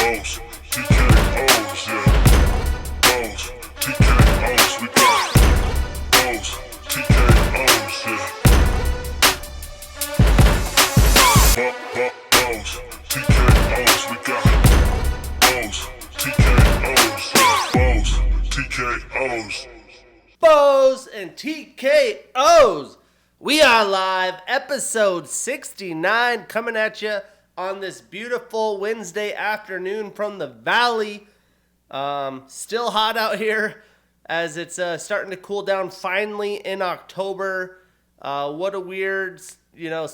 Bows, TKOs, yeah. Bows, TKOs, we got bows, TKOs, yeah. Bows, TKOs, we got bows, TKOs, yeah. Bows, TKOs. Bows and TKOs. We are live, episode 69, coming at you on this beautiful Wednesday afternoon from the Valley. Still hot out here as it's starting to cool down finally in October. What a weird,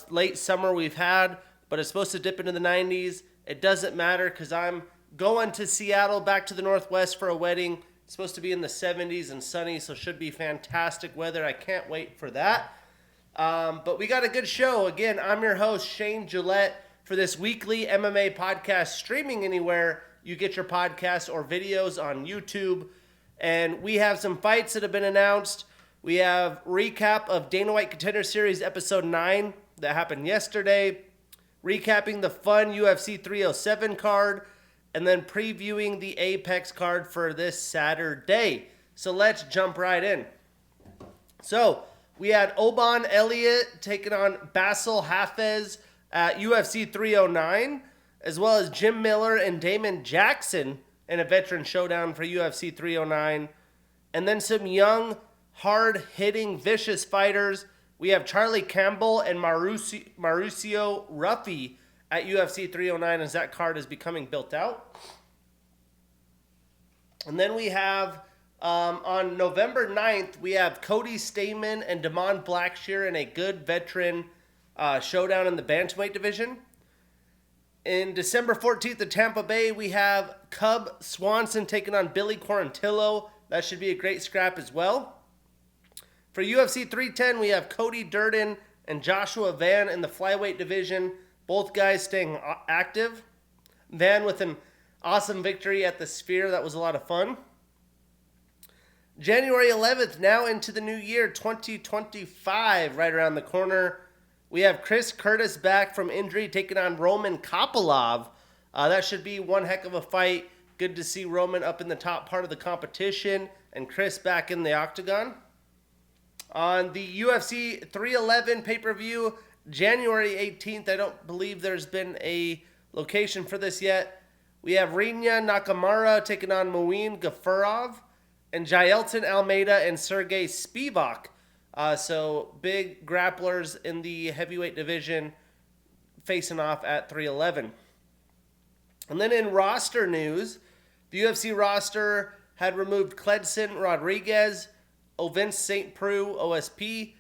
late summer we've had, but it's supposed to dip into the 90s. It doesn't matter because I'm going to Seattle, back to the Northwest for a wedding. It's supposed to be in the 70s and sunny, so should be fantastic weather. I can't wait for that. But we got a good show. Again, I'm your host, Shane Gillette, for this weekly MMA podcast, streaming anywhere you get your podcasts or videos on YouTube. And we have some fights that have been announced. We have recap of Dana White Contender Series Episode 9 that happened yesterday, recapping the fun UFC 307 card, and then previewing the Apex card for this Saturday. So let's jump right in. So we had Oban Elliott taking on Basil Hafez at UFC 309, as well as Jim Miller and Damon Jackson in a veteran showdown for UFC 309. And then some young, hard-hitting, vicious fighters. We have Charlie Campbell and Mauricio Ruffy at UFC 309 as that card is becoming built out. And then we have, on November 9th, we have Cody Stamann and Damon Blackshear in a good veteran showdown in the bantamweight division. In December 14th at Tampa Bay, we have Cub Swanson taking on Billy Quarantillo. That should be a great scrap as well. For UFC 310, we have Cody Durden and Joshua Van in the flyweight division. Both guys staying active. Van with an awesome victory at the Sphere. That was a lot of fun. January 11th, now into the new year, 2025, right around the corner. We have Chris Curtis back from injury, taking on Roman Kopylov. That should be one heck of a fight. Good to see Roman up in the top part of the competition and Chris back in the octagon. On the UFC 311 pay-per-view, January 18th, I don't believe there's been a location for this yet. We have Rinya Nakamura taking on Muin Gafurov, and Jailton Almeida and Sergey Spivak. So big grapplers in the heavyweight division facing off at 311. And then in roster news, the UFC roster had removed Cledson Rodriguez, Ovince St. Preux, OSP,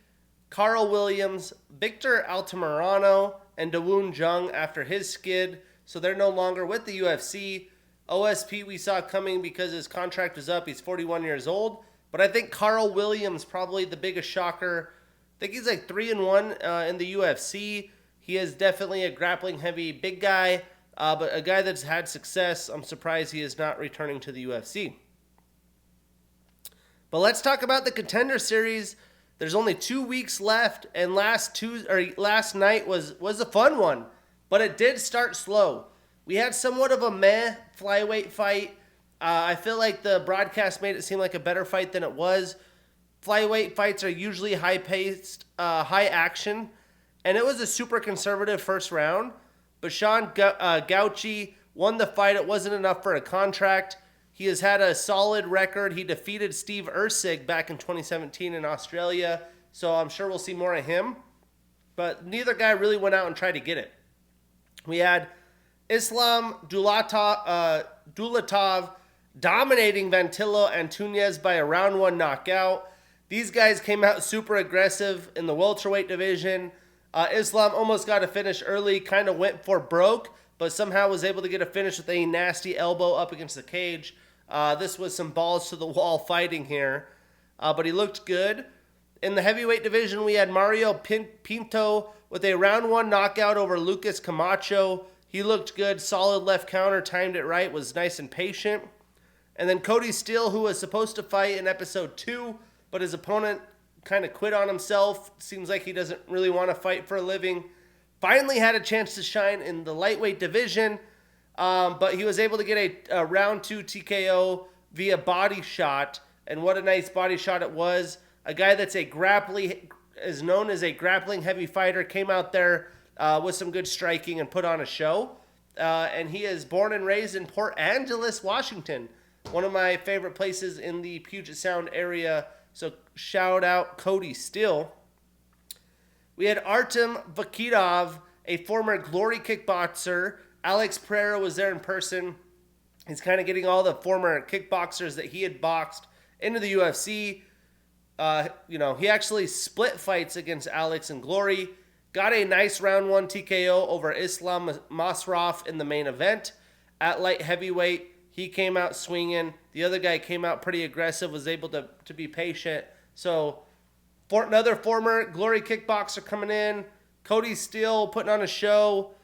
Carl Williams, Victor Altamirano, and Dawoon Jung after his skid. So they're no longer with the UFC. OSP we saw coming because his contract was up. He's 41 years old. But I think Carl Williams probably the biggest shocker. I think he's like 3-1 in the UFC. He is definitely a grappling heavy big guy, but a guy that's had success. I'm surprised he is not returning to the UFC. But let's talk about the Contender Series. There's only 2 weeks left, and last night was a fun one, but it did start slow. We had somewhat of a meh flyweight fight. I feel like the broadcast made it seem like a better fight than it was. Flyweight fights are usually high-paced, high action, and it was a super conservative first round. But Sean Gauchi won the fight. It wasn't enough for a contract. He has had a solid record. He defeated Steve Erceg back in 2017 in Australia, so I'm sure we'll see more of him. But neither guy really went out and tried to get it. We had Islam Dulatov dominating Vantillo Antunes by a round one knockout. These guys came out super aggressive in the welterweight division. Islam almost got a finish early, kind of went for broke, but somehow was able to get a finish with a nasty elbow up against the cage. This was some balls to the wall fighting here, but he looked good. In the heavyweight division, we had Mario Pinto with a round one knockout over Lucas Camacho. He looked good, solid left counter, timed it right, was nice and patient. And then Cody Steele, who was supposed to fight in episode 2, but his opponent kind of quit on himself. Seems like he doesn't really want to fight for a living. Finally had a chance to shine in the lightweight division. But he was able to get a round 2 TKO via body shot, and what a nice body shot it was. A guy that's is known as a grappling heavy fighter came out there with some good striking and put on a show. And he is born and raised in Port Angeles, Washington, one of my favorite places in the Puget Sound area. So shout out Cody Steele. We had Artem Vakidov, a former Glory kickboxer. Alex Pereira was there in person. He's kind of getting all the former kickboxers that he had boxed into the UFC. He actually split fights against Alex in Glory. Got a nice round 1 TKO over Islam Masraf in the main event. At light heavyweight, he came out swinging. The other guy came out pretty aggressive, was able to be patient. So, for another former Glory kickboxer coming in. Cody Steele putting on a show.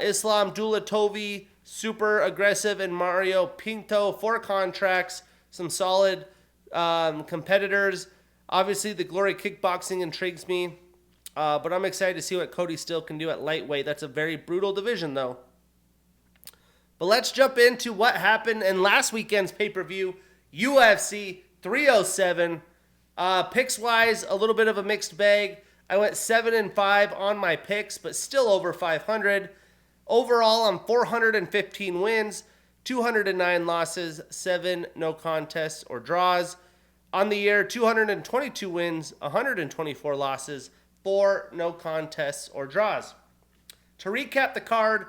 Islam Dulatovi, super aggressive, and Mario Pinto, 4 contracts. Some solid competitors. Obviously, the Glory kickboxing intrigues me. But I'm excited to see what Cody Steele can do at lightweight. That's a very brutal division, though. But let's jump into what happened in last weekend's pay-per-view, UFC 307. Picks-wise, a little bit of a mixed bag. I went 7-5 on my picks, but still over 500. Overall, I'm 415 wins, 209 losses, 7 no contests or draws. On the year, 222 wins, 124 losses, 4 no contests or draws. To recap the card,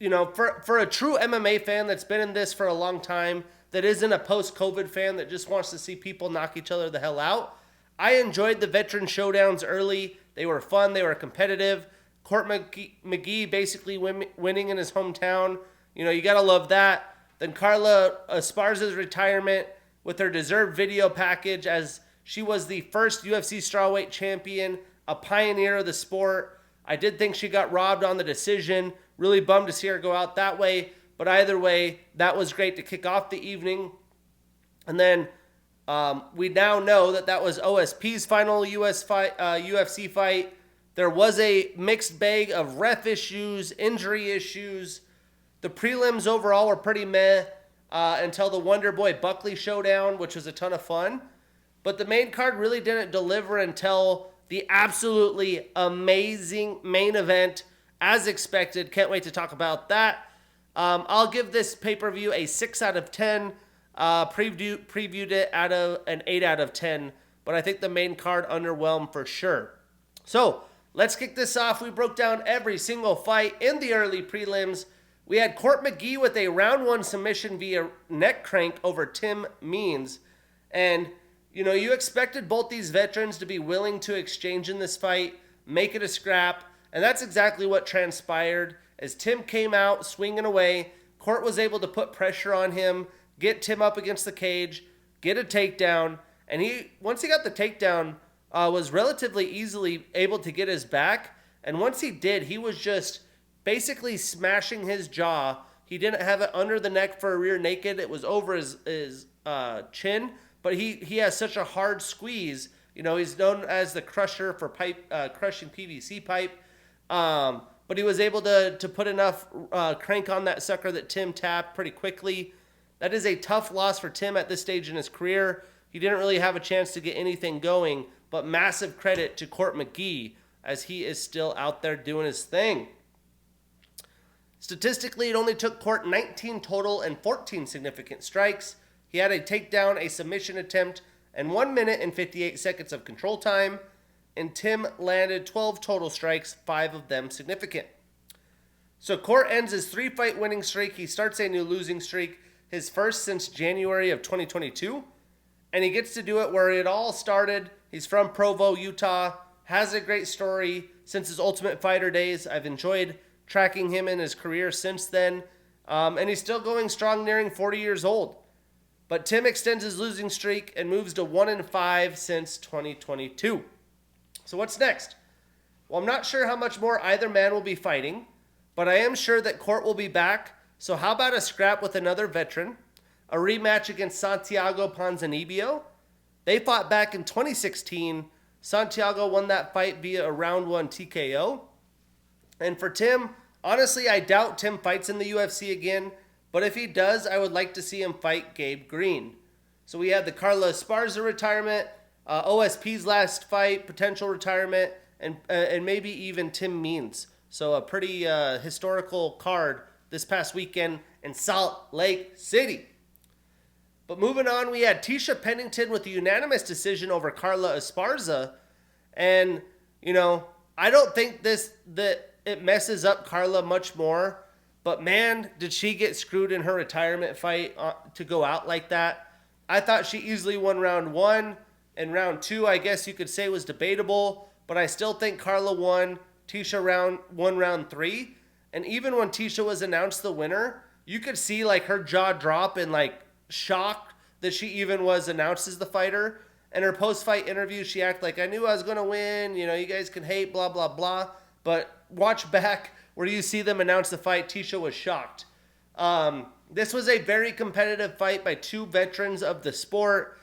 for a true MMA fan that's been in this for a long time, that isn't a post-COVID fan that just wants to see people knock each other the hell out, I enjoyed the veteran showdowns early. They were fun. They were competitive. Court McGee basically winning in his hometown. You got to love that. Then Carla Esparza's retirement with her deserved video package, as she was the first UFC strawweight champion, a pioneer of the sport. I did think she got robbed on the decision. Really bummed to see her go out that way. But either way, that was great to kick off the evening. And then we now know that was OSP's final UFC fight. There was a mixed bag of ref issues, injury issues. The prelims overall were pretty meh until the Wonder Boy Buckley showdown, which was a ton of fun. But the main card really didn't deliver until the absolutely amazing main event, as expected. Can't wait to talk about that. I'll give this pay-per-view a 6 out of 10. Previewed it out of an 8 out of 10. But I think the main card underwhelmed for sure. So, let's kick this off. We broke down every single fight in the early prelims. We had Court McGee with a round 1 submission via neck crank over Tim Means. And, you expected both these veterans to be willing to exchange in this fight, make it a scrap. And that's exactly what transpired. As Tim came out swinging away, Court was able to put pressure on him, get Tim up against the cage, get a takedown. And once he got the takedown, was relatively easily able to get his back. And once he did, he was just basically smashing his jaw. He didn't have it under the neck for a rear naked. It was over his chin. But he has such a hard squeeze. He's known as the crusher for crushing PVC pipe. But he was able to put enough crank on that sucker that Tim tapped pretty quickly. That is a tough loss for Tim at this stage in his career. He didn't really have a chance to get anything going. But massive credit to Court McGee, as he is still out there doing his thing. Statistically, it only took Court 19 total and 14 significant strikes. He had a takedown, a submission attempt, and 1 minute and 58 seconds of control time. And Tim landed 12 total strikes, 5 of them significant. So Court ends his 3-fight winning streak. He starts a new losing streak, his first since January of 2022. And he gets to do it where it all started. He's from Provo, Utah, has a great story since his Ultimate Fighter days. I've enjoyed tracking him in his career since then. And he's still going strong, nearing 40 years old. But Tim extends his losing streak and moves to 1-5 since 2022. So what's next? Well, I'm not sure how much more either man will be fighting, but I am sure that Court will be back. So how about a scrap with another veteran? A rematch against Santiago Ponzinibbio? They fought back in 2016. Santiago won that fight via a round 1 TKO. And for Tim, Honestly, I doubt Tim fights in the UFC again, but if he does, I would like to see him fight Gabe Green. So we had the Carla Esparza retirement, OSP's last fight, potential retirement, and maybe even Tim Means. So a pretty historical card this past weekend in Salt Lake City. But moving on, we had Tisha Pennington with a unanimous decision over Carla Esparza. And, I don't think that it messes up Carla much more. But man, did she get screwed in her retirement fight to go out like that. I thought she easily won round 1. And round 2, I guess you could say, was debatable. But I still think Carla won. Tisha won round 3. And even when Tisha was announced the winner, you could see like her jaw drop and like shocked that she even was announced as the fighter. And her post-fight interview, she acted like, I knew I was going to win. You guys can hate, blah, blah, blah. But watch back where you see them announce the fight. Tisha was shocked. This was a very competitive fight by two veterans of the sport.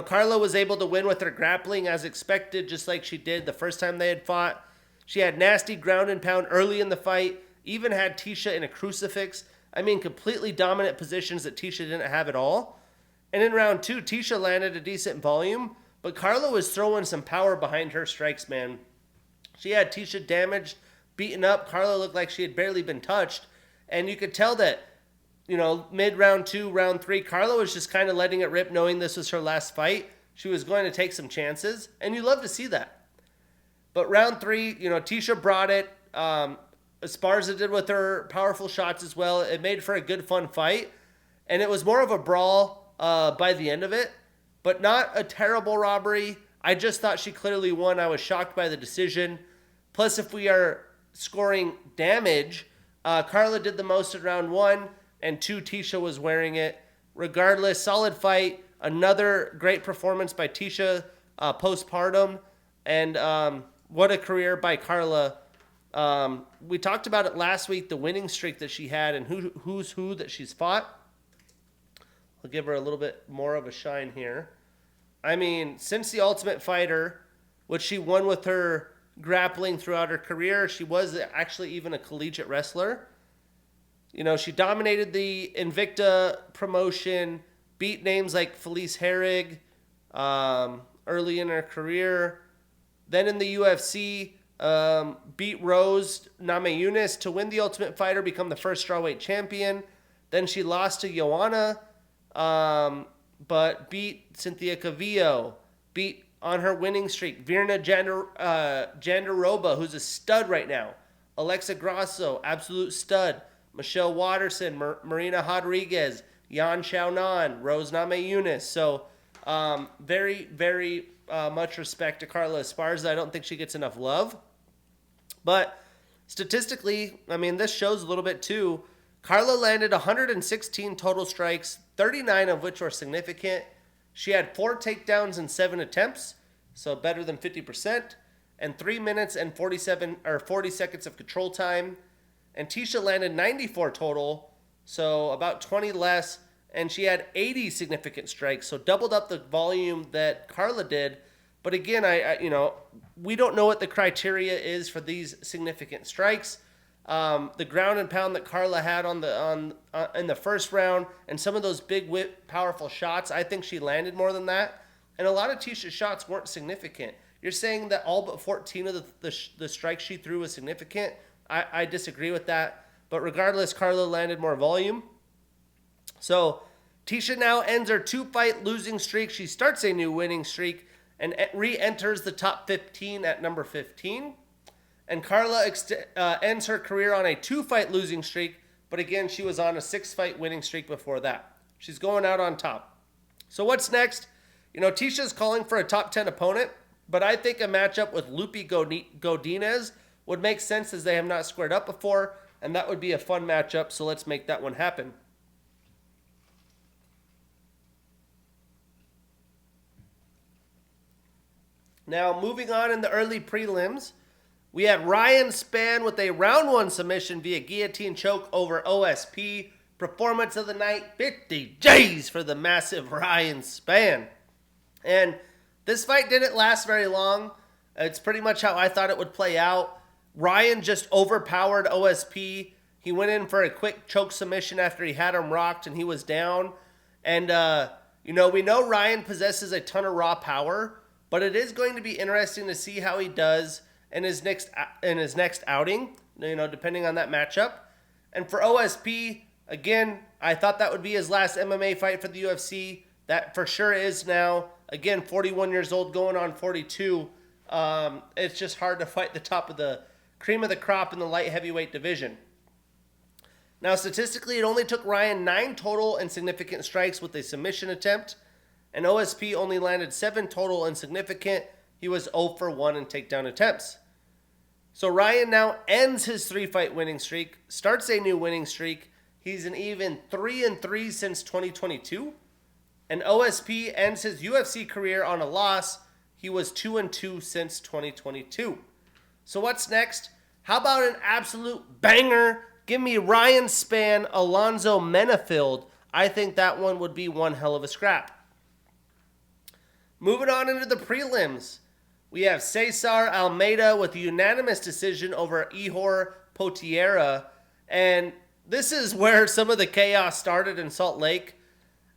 Carla was able to win with her grappling as expected, just like she did the first time they had fought. She had nasty ground and pound early in the fight, even had Tisha in a crucifix. Completely dominant positions that Tisha didn't have at all. And in round 2, Tisha landed a decent volume, but Carla was throwing some power behind her strikes, man. She had Tisha damaged, beaten up. Carla looked like she had barely been touched. And you could tell that, mid round 2, round 3, Carla was just kind of letting it rip, knowing this was her last fight. She was going to take some chances, and you love to see that. But round 3, Tisha brought it. Esparza did with her powerful shots as well. It made for a good, fun fight. And it was more of a brawl by the end of it, but not a terrible robbery. I just thought she clearly won. I was shocked by the decision. Plus, if we are scoring damage, Carla did the most in round 1, and 2, Tisha was wearing it. Regardless, solid fight. Another great performance by Tisha postpartum. And what a career by Carla. We talked about it last week, the winning streak that she had and who's who that she's fought. I'll give her a little bit more of a shine here. Since The Ultimate Fighter, which she won with her grappling throughout her career, she was actually even a collegiate wrestler. She dominated the Invicta promotion, beat names like Felice Herrig early in her career. Then in the UFC, beat Rose Namajunas to win The Ultimate Fighter, become the first strawweight champion. Then she lost to Joanna, but beat Cynthia Cavillo, beat on her winning streak Virna Jandiroba, who's a stud right now. Alexa Grasso, absolute stud. Michelle Watterson, Marina Rodriguez, Yan Xiaonan, Rose Namajunas. So very, very much respect to Carla Esparza. I don't think she gets enough love. But statistically, this shows a little bit too. Carla landed 116 total strikes, 39 of which were significant. She had 4 takedowns in 7 attempts, so better than 50%, and 3 minutes and 40 seconds of control time. And Tisha landed 94 total, so about 20 less, and she had 80 significant strikes, so doubled up the volume that Carla did. But again, we don't know what the criteria is for these significant strikes. The ground and pound that Carla had in the first round, and some of those big whip, powerful shots, I think she landed more than that. And a lot of Tisha's shots weren't significant. You're saying that all but 14 of the strikes she threw was significant. I disagree with that. But regardless, Carla landed more volume. So Tisha now ends her 2-fight losing streak. She starts a new winning streak and re-enters the top 15 at number 15. And Carla ends her career on a 2-fight losing streak, but again, she was on a 6-fight winning streak before that. She's going out on top. So what's next? Tisha's calling for a top 10 opponent, but I think a matchup with Lupi Godinez would make sense as they have not squared up before, and that would be a fun matchup, so let's make that one happen. Now, moving on in the early prelims, we had Ryan Spann with a round 1 submission via guillotine choke over OSP. Performance of the night, 50 J's for the massive Ryan Spann. And this fight didn't last very long. It's pretty much how I thought it would play out. Ryan just overpowered OSP. He went in for a quick choke submission after he had him rocked and he was down. And, we know Ryan possesses a ton of raw power, but it is going to be interesting to see how he does in his next outing, depending on that matchup. And for OSP, again, I thought that would be his last MMA fight for the UFC. That for sure is now. Again, 41 years old, going on 42. It's just hard to fight the top of the cream of the crop in the light heavyweight division. Now, statistically, it only took Ryan 9 total and significant strikes with a submission attempt, and OSP only landed 7 total and significant. He was 0 for 1 in takedown attempts. So Ryan now ends his 3-fight winning streak, starts a new winning streak. He's an even 3-3 since 2022, and OSP ends his UFC career on a loss. He was 2-2 since 2022. So what's next? How about an absolute banger? Give me Ryan Spann, Alonzo Menafield. I think that one would be one hell of a scrap. Moving on into the prelims. We have Cesar Almeida with a unanimous decision over Ihor Potieria. And this is where some of the chaos started in Salt Lake.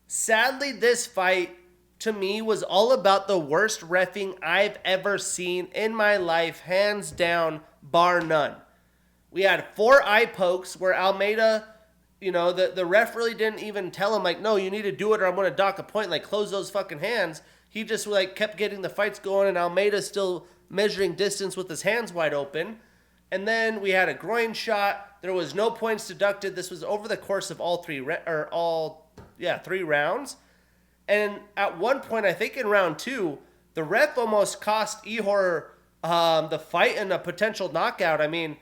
Sadly, this fight, to me, was all about the worst reffing I've ever seen in my life, hands down, bar none. We had 4 eye pokes where Almeida, the ref really didn't even tell him, like, no, you need to do it or I'm going to dock a point, like, close those fucking hands. He just, kept getting the fights going, and Almeida still measuring distance with his hands wide open. And then we had a groin shot. There was no points deducted. This was over the course of all 3 rounds. And at one point, I think in round 2, the ref almost cost Ihor the fight and a potential knockout. I mean,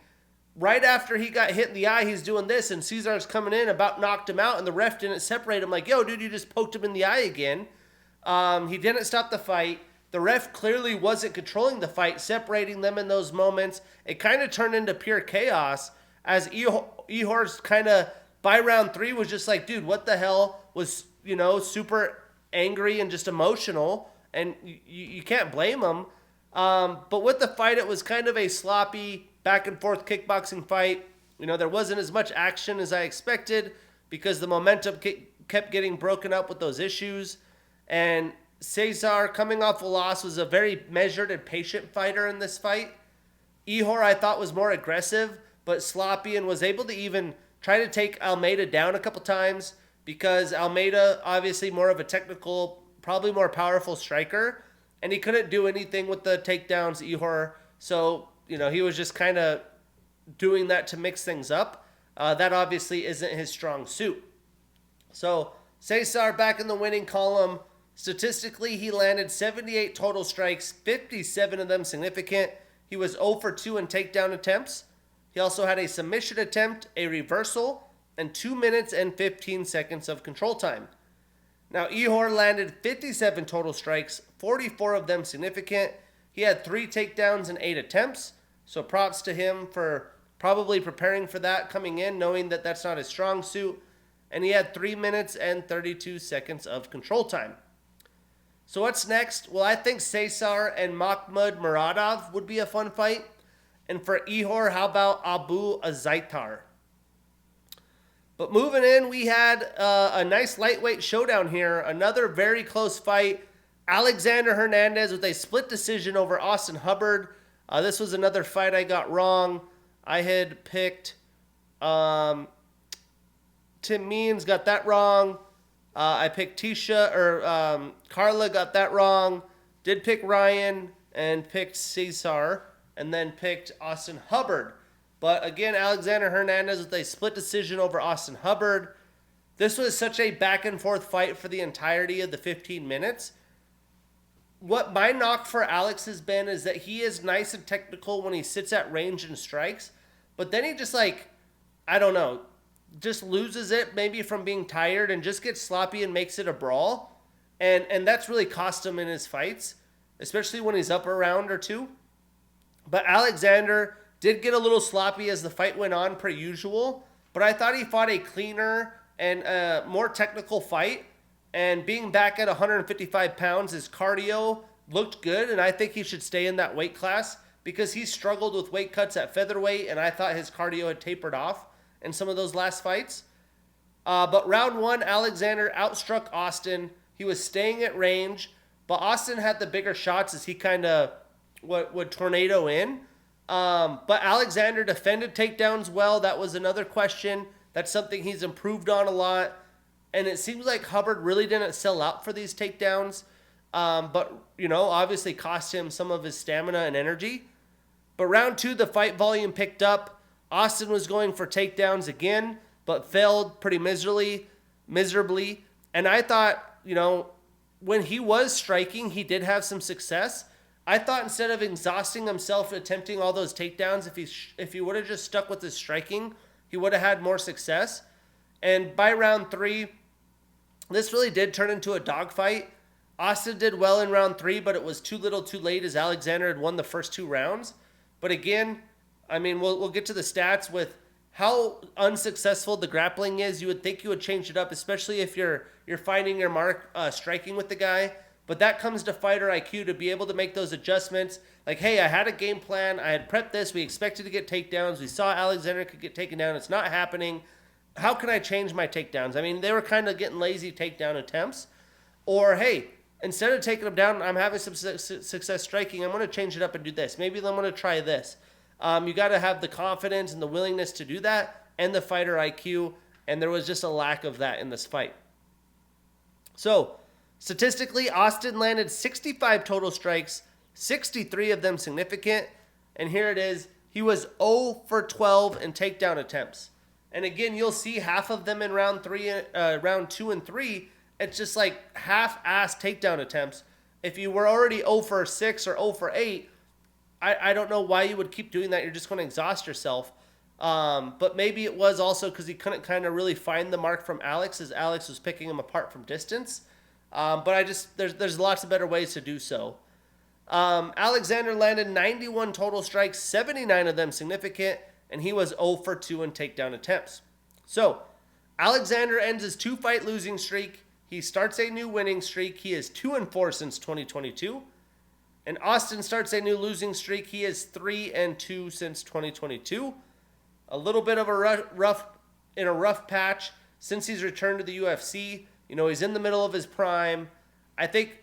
right after he got hit in the eye, he's doing this, and Cesar's coming in, about knocked him out, and the ref didn't separate him. Like, yo, dude, you just poked him in the eye again. He didn't stop the fight. The ref clearly wasn't controlling the fight, separating them in those moments. It kind of turned into pure chaos as Ihor's kind of, by round 3, was just like, dude, what the hell? Was, super angry and just emotional, and you can't blame him. But with the fight, it was kind of a sloppy back and forth kickboxing fight. There wasn't as much action as I expected because the momentum kept getting broken up with those issues. And Cesar, coming off a loss, was a very measured and patient fighter in this fight. Ihor, I thought, was more aggressive but sloppy and was able to even try to take Almeida down a couple times because Almeida, obviously more of a technical, probably more powerful striker, and he couldn't do anything with the takedowns, Ihor. So, he was just kind of doing that to mix things up. That obviously isn't his strong suit. So, Cesar back in the winning column. Statistically, he landed 78 total strikes, 57 of them significant. He was 0 for 2 in takedown attempts. He also had a submission attempt, a reversal, and 2 minutes and 15 seconds of control time. Now, Ihor landed 57 total strikes, 44 of them significant. He had 3 takedowns and 8 attempts. So props to him for probably preparing for that coming in, knowing that that's not his strong suit. And he had 3 minutes and 32 seconds of control time. So what's next? Well, I think Cesar and Mahmoud Muradov would be a fun fight. And for Ihor, how about Abu Azaitar? But moving in, we had a nice lightweight showdown here. Another very close fight. Alexander Hernandez with a split decision over Austin Hubbard. This was another fight I got wrong. I had picked Tim Means, got that wrong. I picked Carla, got that wrong. Did pick Ryan and picked Cesar, and then picked Austin Hubbard. But again, Alexander Hernandez with a split decision over Austin Hubbard. This was such a back and forth fight for the entirety of the 15 minutes. What my knock for Alex has been is that he is nice and technical when he sits at range and strikes, but then he just just loses it maybe from being tired and just gets sloppy and makes it a brawl. And that's really cost him in his fights, especially when he's up a round or two. But Alexander did get a little sloppy as the fight went on per usual, but I thought he fought a cleaner and more technical fight. And being back at 155 pounds, his cardio looked good, and I think he should stay in that weight class because he struggled with weight cuts at featherweight, and I thought his cardio had tapered off in some of those last fights. But round one, Alexander outstruck Austin. He was staying at range, but Austin had the bigger shots as he kind of would tornado in. But Alexander defended takedowns well. That was another question. That's something he's improved on a lot. And it seems like Hubbard really didn't sell out for these takedowns. But, obviously cost him some of his stamina and energy. But round two, the fight volume picked up. Austin was going for takedowns again, but failed pretty miserably. And I thought, when he was striking, he did have some success. I thought instead of exhausting himself attempting all those takedowns, if he would have just stuck with his striking, he would have had more success. And by round three, this really did turn into a dogfight. Austin did well in round three, but it was too little too late as Alexander had won the first two rounds. But again, we'll get to the stats with how unsuccessful the grappling is. You would think you would change it up, especially if you're finding your mark striking with the guy. But that comes to fighter IQ to be able to make those adjustments. Like, hey, I had a game plan. I had prepped this. We expected to get takedowns. We saw Alexander could get taken down. It's not happening. How can I change my takedowns? They were kind of getting lazy takedown attempts. Or, hey, instead of taking them down, I'm having some success striking. I'm going to change it up and do this. Maybe I'm going to try this. You got to have the confidence and the willingness to do that and the fighter IQ. And there was just a lack of that in this fight. So, statistically, Austin landed 65 total strikes, 63 of them significant. And here it is. He was 0 for 12 in takedown attempts. And again, you'll see half of them in round two and three. It's just like half-ass takedown attempts. If you were already 0 for 6 or 0 for 8, I don't know why you would keep doing that. You're just going to exhaust yourself. But maybe it was also because he couldn't kind of really find the mark from Alex as Alex was picking him apart from distance. But there's lots of better ways to do so. Alexander landed 91 total strikes, 79 of them significant, and he was 0 for 2 in takedown attempts. So, Alexander ends his 2-fight losing streak. He starts a new winning streak. He is 2-4 since 2022. And Austin starts a new losing streak. He is 3-2 since 2022. A little bit of a rough patch since he's returned to the UFC. He's in the middle of his prime. I think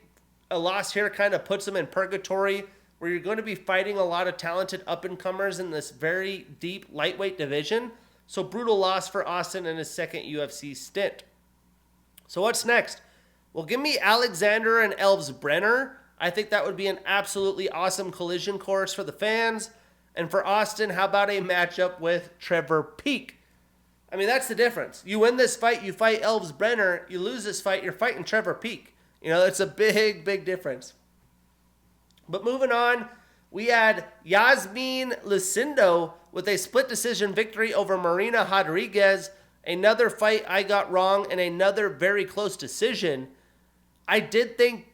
a loss here kind of puts him in purgatory, where you're going to be fighting a lot of talented up-and-comers in this very deep lightweight division. So brutal loss for Austin in his second UFC stint. So what's next? Well, give me Alexander and Elves Brenner. I think that would be an absolutely awesome collision course for the fans. And for Austin, how about a matchup with Trevor Peek? That's the difference. You win this fight, you fight Elves Brenner. You lose this fight, you're fighting Trevor Peek. That's a big, big difference. But moving on, we had Yasmin Lucindo with a split decision victory over Marina Rodriguez. Another fight I got wrong and another very close decision. I did think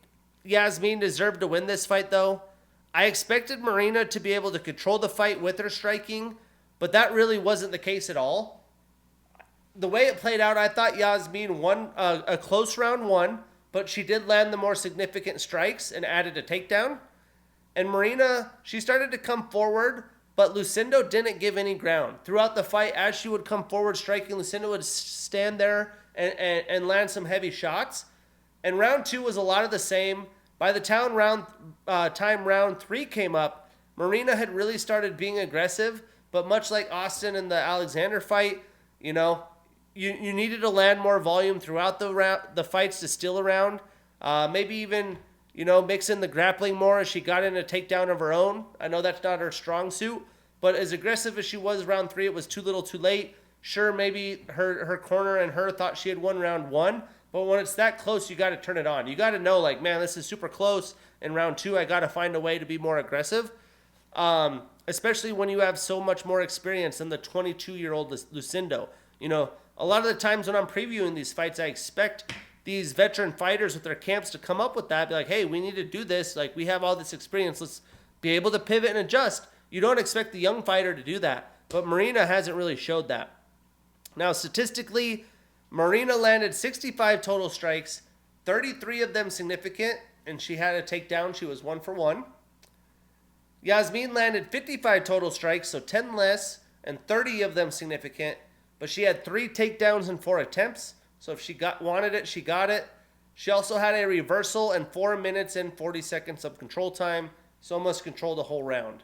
Yasmin deserved to win this fight, though. I expected Marina to be able to control the fight with her striking, but that really wasn't the case at all. The way it played out, I thought Yasmin won a close round one, but she did land the more significant strikes and added a takedown. And Marina, she started to come forward, but Lucindo didn't give any ground. Throughout the fight, as she would come forward striking, Lucindo would stand there and land some heavy shots. And round two was a lot of the same. By the time round three came up, Marina had really started being aggressive, but much like Austin in the Alexander fight, you needed to land more volume throughout the fights to steal around. Maybe even, mix in the grappling more as she got in a takedown of her own. I know that's not her strong suit, but as aggressive as she was round three, it was too little too late. Sure, maybe her corner and her thought she had won round one, but when it's that close, you got to turn it on. You got to know, man, this is super close. In round two, I got to find a way to be more aggressive, especially when you have so much more experience than the 22-year-old Lucindo. A lot of the times when I'm previewing these fights, I expect these veteran fighters with their camps to come up with that. Be like, hey, we need to do this. We have all this experience. Let's be able to pivot and adjust. You don't expect the young fighter to do that. But Marina hasn't really showed that. Now, statistically, Marina landed 65 total strikes, 33 of them significant, and she had a takedown. She was 1 for 1. Yasmin landed 55 total strikes, so 10 less, and 30 of them significant. But she had 3 takedowns in 4 attempts. So if she wanted it, she got it. She also had a reversal and 4 minutes and 40 seconds of control time. So almost controlled the whole round.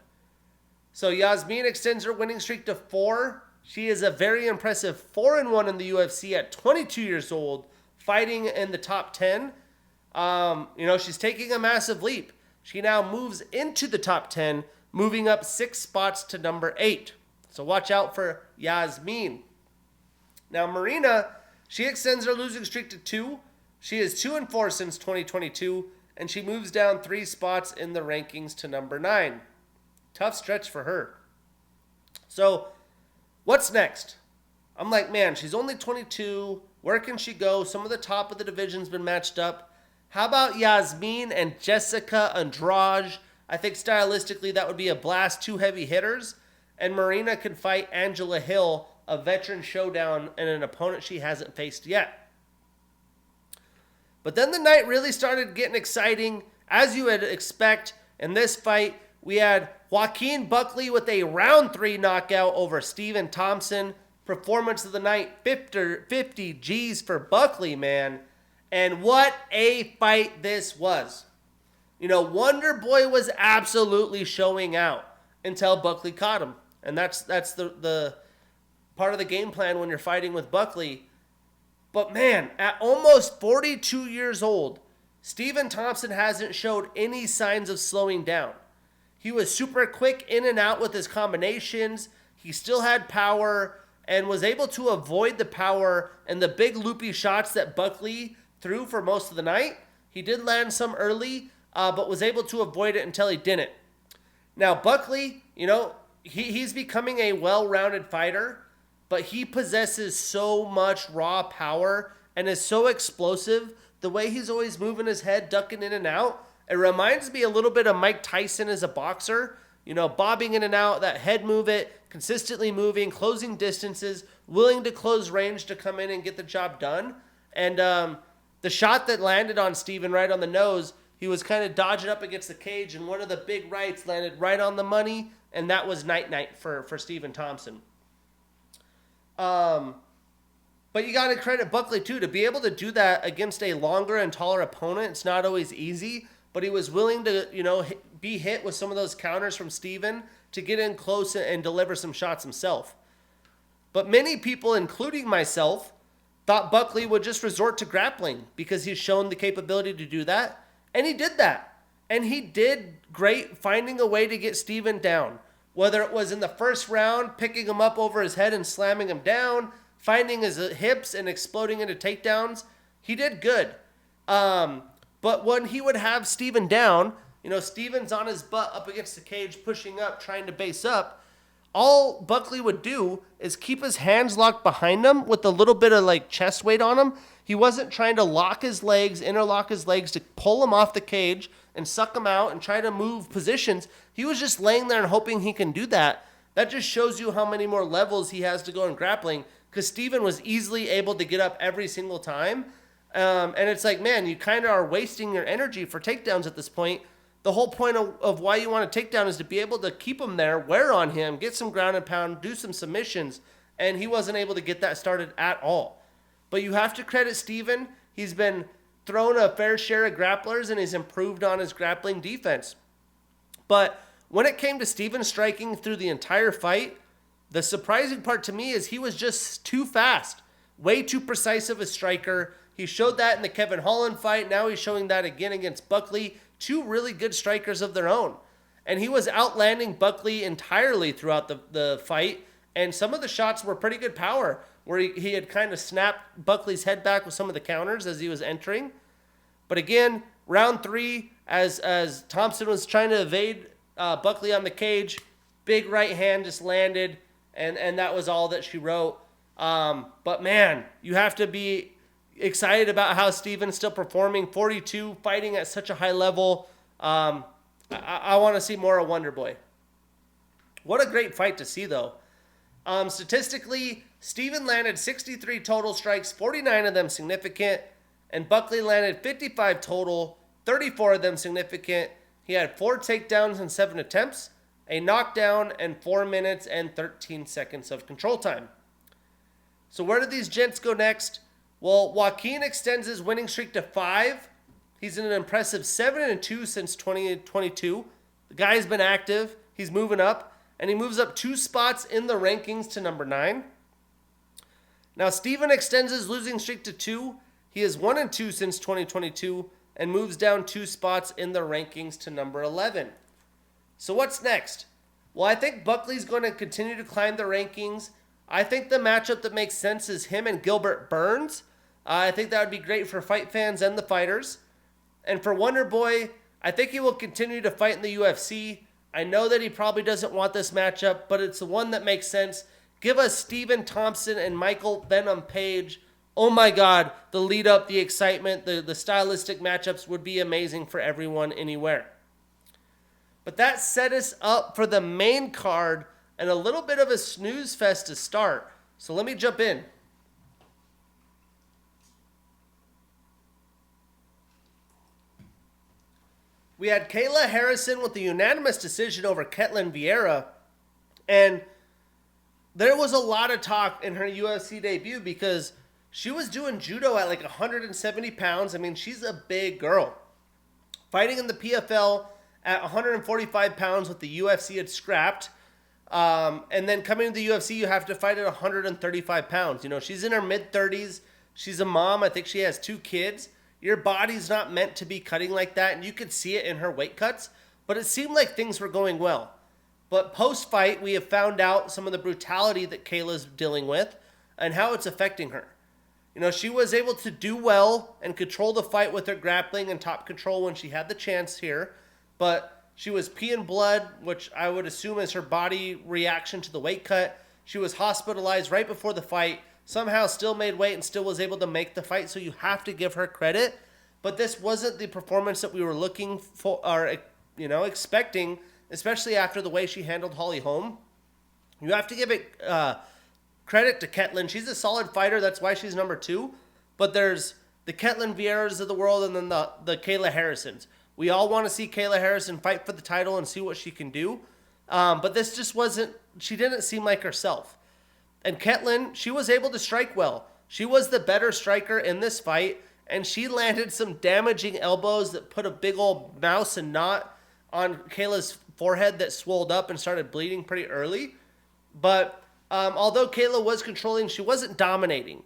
So Yasmin extends her winning streak to 4. She is a very impressive 4-1 in the UFC at 22 years old, fighting in the top 10. She's taking a massive leap. She now moves into the top 10, moving up 6 spots to number 8. So watch out for Yasmin. Now Marina, she extends her losing streak to 2. She is 2-4 since 2022, and she moves down 3 spots in the rankings to number 9. Tough stretch for her. So what's next? I'm like, man, she's only 22. Where can she go? Some of the top of the division's been matched up. How about Yasmin and Jessica Andrade? I think stylistically that would be a blast. 2 heavy hitters. And Marina can fight Angela Hill, a veteran showdown, and an opponent she hasn't faced yet. But then the night really started getting exciting. As you would expect, in this fight, we had Joaquin Buckley with a round 3 knockout over Stephen Thompson. Performance of the night, 50 G's for Buckley, man. And what a fight this was. Wonder Boy was absolutely showing out until Buckley caught him. And that's the part of the game plan when you're fighting with Buckley. But man, at almost 42 years old, Stephen Thompson hasn't showed any signs of slowing down. He was super quick in and out with his combinations. He still had power and was able to avoid the power and the big loopy shots that Buckley threw for most of the night. He did land some early, but was able to avoid it until he didn't. Now, Buckley, he's becoming a well-rounded fighter, but he possesses so much raw power and is so explosive. The way he's always moving his head, ducking in and out, it reminds me a little bit of Mike Tyson as a boxer. Bobbing in and out, that head movement, consistently moving, closing distances, willing to close range to come in and get the job done. And the shot that landed on Steven right on the nose, he was kind of dodging up against the cage, and one of the big rights landed right on the money, and that was night-night for Stephen Thompson. But you got to credit Buckley, too, to be able to do that against a longer and taller opponent. It's not always easy, but he was willing to, be hit with some of those counters from Steven to get in close and deliver some shots himself. But many people, including myself, thought Buckley would just resort to grappling because he's shown the capability to do that. And he did that. And he did great finding a way to get Steven down. Whether it was in the first round, picking him up over his head and slamming him down, finding his hips and exploding into takedowns, he did good. But when he would have Steven down, Steven's on his butt up against the cage, pushing up, trying to base up. All Buckley would do is keep his hands locked behind him with a little bit of chest weight on him. He wasn't trying to lock his legs, interlock his legs to pull him off the cage and suck him out and try to move positions. He was just laying there and hoping he can do that. That just shows you how many more levels he has to go in grappling, because Steven was easily able to get up every single time. And it's like, man, you kind of are wasting your energy for takedowns at this point. The whole point of why you want a takedown is to be able to keep him there, wear on him, get some ground and pound, do some submissions. And he wasn't able to get that started at all. But you have to credit Steven. He's been thrown a fair share of grapplers and he's improved on his grappling defense. But when it came to Steven striking through the entire fight, the surprising part to me is he was just too fast. Way too precise of a striker. He showed that in the Kevin Holland fight. Now he's showing that again against Buckley. 2 really good strikers of their own. And he was outlanding Buckley entirely throughout the fight. And some of the shots were pretty good power, where he had kind of snapped Buckley's head back with some of the counters as he was entering. But again, round 3, as Thompson was trying to evade Buckley on the cage, big right hand just landed, and that was all that she wrote. But man, you have to be excited about how Steven's still performing. 42, fighting at such a high level. I want to see more of Wonder Boy. What a great fight to see, though. Statistically, Steven landed 63 total strikes, 49 of them significant, and Buckley landed 55 total, 34 of them significant, He had 4 takedowns in 7 attempts, a knockdown, and 4 minutes and 13 seconds of control time. So where do these gents go next? Well, Joaquin extends his winning streak to 5. He's in an impressive 7-2 since 2022. The guy's been active. He's moving up, and he moves up 2 spots in the rankings to number 9. Now, Steven extends his losing streak to 2. He is 1-2 since 2022 and moves down 2 spots in the rankings to number 11. So what's next? Well, I think Buckley's going to continue to climb the rankings. I think the matchup that makes sense is him and Gilbert Burns. I think that would be great for fight fans and the fighters. And for Wonder Boy, I think he will continue to fight in the UFC. I know that he probably doesn't want this matchup, but it's the one that makes sense. Give us Stephen Thompson and Michael Venom Page. Oh my God, the lead up, the excitement, the stylistic matchups would be amazing for everyone anywhere. But that set us up for the main card and a little bit of a snooze fest to start. So let me jump in. We had Kayla Harrison with a unanimous decision over Ketlin Vieira. And there was a lot of talk in her UFC debut because she was doing judo at like 170 pounds. I mean, she's a big girl. Fighting in the PFL at 145 pounds with the UFC had scrapped. And then coming to the UFC, you have to fight at 135 pounds. You know, she's in her mid-30s. She's a mom. I think she has 2 kids. Your body's not meant to be cutting like that, and you could see it in her weight cuts. But it seemed like things were going well. But post-fight, we have found out some of the brutality that Kayla's dealing with and how it's affecting her. You know, she was able to do well and control the fight with her grappling and top control when she had the chance here. But she was peeing blood, which I would assume is her body reaction to the weight cut. She was hospitalized right before the fight, somehow still made weight and still was able to make the fight. So you have to give her credit. But this wasn't the performance that we were looking for or, expecting, especially after the way she handled Holly Holm. You have to give it credit to Ketlin. She's a solid fighter. That's why she's number 2. But there's the Ketlin Vieiras of the world and then the Kayla Harrisons. We all want to see Kayla Harrison fight for the title and see what she can do. But this just wasn't, she didn't seem like herself. And Ketlin, she was able to strike well. She was the better striker in this fight, and she landed some damaging elbows that put a big old mouse and knot on Kayla's forehead that swelled up and started bleeding pretty early. But although Kayla was controlling, she wasn't dominating.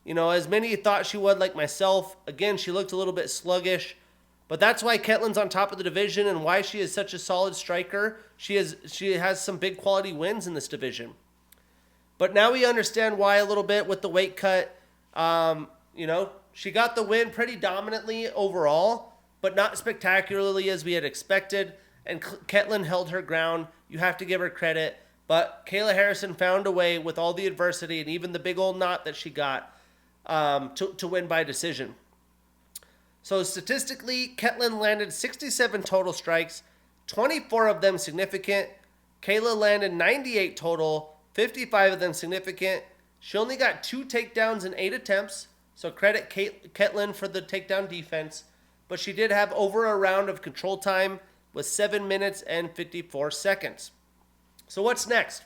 You know, as many thought she would, like myself. Again, she looked a little bit sluggish. But that's why Ketlin's on top of the division and why she is such a solid striker. She has some big quality wins in this division. But now we understand why a little bit with the weight cut. She got the win pretty dominantly overall, but not spectacularly as we had expected. And Ketlin held her ground. You have to give her credit. But Kayla Harrison found a way with all the adversity and even the big old knot that she got to win by decision. So statistically, Ketlin landed 67 total strikes, 24 of them significant. Kayla landed 98 total, 55 of them significant. She only got 2 takedowns in 8 attempts, so credit Ketlin for the takedown defense. But she did have over a round of control time with 7 minutes and 54 seconds. So what's next?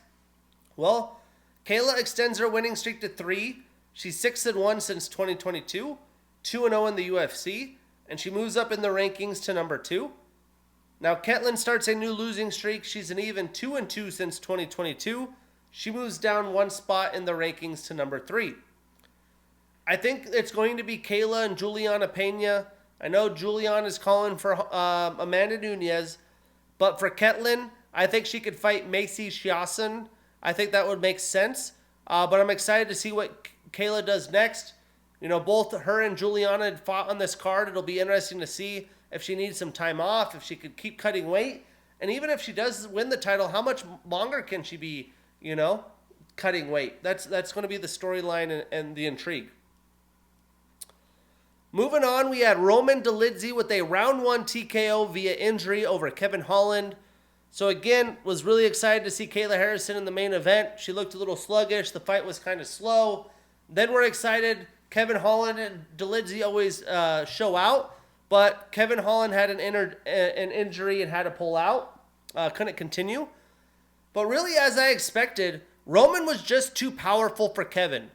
Well, Kayla extends her winning streak to 3. She's 6-1 since 2022, 2-0 in the UFC, and she moves up in the rankings to number 2. Now, Ketlin starts a new losing streak. She's an even 2-2 since 2022. She moves down 1 spot in the rankings to number 3. I think it's going to be Kayla and Juliana Pena. I know Juliana is calling for Amanda Nunes, but for Ketlin, I think she could fight Macy Chiasson. I think that would make sense. But I'm excited to see what Kayla does next. You know, both her and Juliana had fought on this card. It'll be interesting to see if she needs some time off, if she could keep cutting weight. And even if she does win the title, how much longer can she be, cutting weight? That's going to be the storyline and the intrigue. Moving on, we had Roman Dolidze with a round 1 TKO via injury over Kevin Holland. So again, was really excited to see Kayla Harrison in the main event. She looked a little sluggish. The fight was kind of slow. Then we're excited. Kevin Holland and Dolidze always show out. But Kevin Holland had an injury and had to pull out. Couldn't continue. But really, as I expected, Roman was just too powerful for Kevin.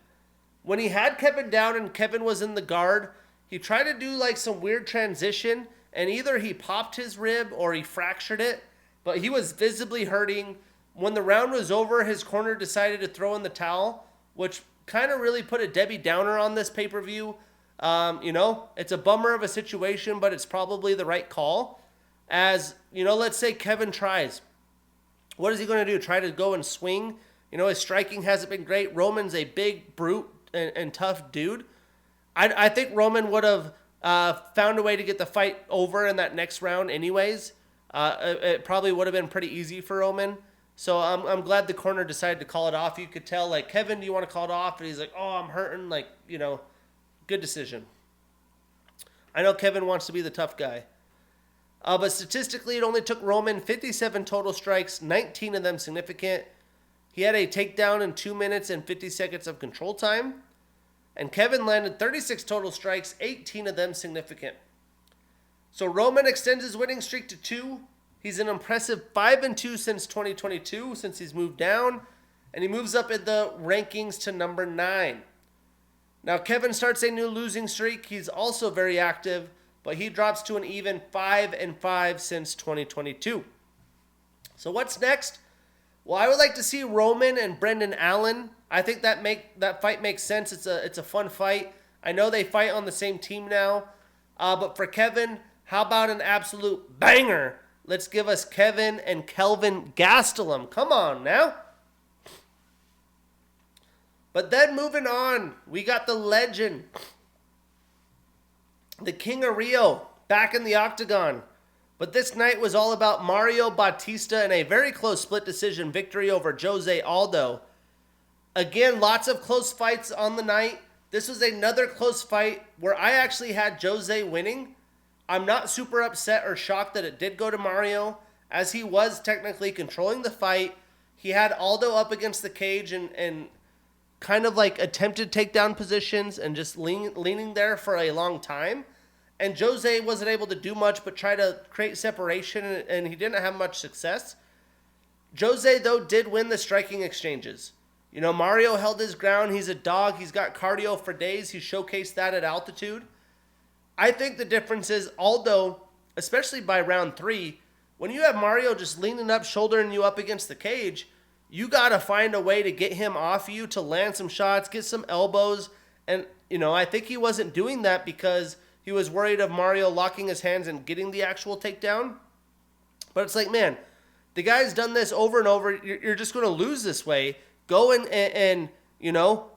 When he had Kevin down and Kevin was in the guard, he tried to do like some weird transition, and either he popped his rib or he fractured it, but he was visibly hurting. When the round was over, his corner decided to throw in the towel, which kind of really put a Debbie Downer on this pay-per-view. It's a bummer of a situation, but it's probably the right call. As, let's say Kevin tries. What is he going to do? Try to go and swing? His striking hasn't been great. Roman's a big brute and tough dude. I think Roman would have found a way to get the fight over in that next round anyways. It probably would have been pretty easy for Roman. So I'm glad the corner decided to call it off. You could tell, like, Kevin, do you want to call it off? And he's like, oh, I'm hurting. Like, good decision. I know Kevin wants to be the tough guy. But statistically, it only took Roman 57 total strikes, 19 of them significant. He had a takedown in 2 minutes and 50 seconds of control time. And Kevin landed 36 total strikes, 18 of them significant. So Roman extends his winning streak to 2. He's an impressive 5-2 since 2022, since he's moved down. And he moves up in the rankings to number 9. Now Kevin starts a new losing streak. He's also very active, but he drops to an even 5-5 since 2022. So what's next? Well, I would like to see Roman and Brendan Allen. I think that fight makes sense. It's a fun fight. I know they fight on the same team now. But for Kevin, how about an absolute banger? Let's give us Kevin and Kelvin Gastelum. Come on now. But then moving on, we got the legend, the King of Rio, back in the octagon. But this night was all about Mario Bautista and a very close split decision victory over Jose Aldo. Again, lots of close fights on the night. This was another close fight where I actually had Jose winning. I'm not super upset or shocked that it did go to Mario, as he was technically controlling the fight. He had Aldo up against the cage and kind of like attempted takedown positions and just leaning there for a long time. And Jose wasn't able to do much but try to create separation, and he didn't have much success. Jose, though, did win the striking exchanges. Mario held his ground. He's a dog. He's got cardio for days. He showcased that at altitude. I think the difference is Aldo, especially by round 3, when you have Mario just leaning up, shouldering you up against the cage, you got to find a way to get him off you, to land some shots, get some elbows. And, I think he wasn't doing that because he was worried of Mario locking his hands and getting the actual takedown. But it's like, man, the guy's done this over and over. You're just going to lose this way. Go and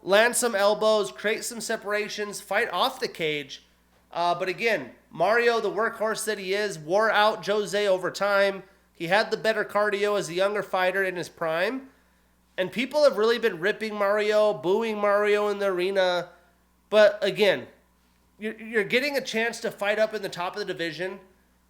land some elbows, create some separations, fight off the cage. But again, Mario, the workhorse that he is, wore out Jose over time. He had the better cardio as a younger fighter in his prime. And people have really been ripping Mario, booing Mario in the arena. But again, you're getting a chance to fight up in the top of the division.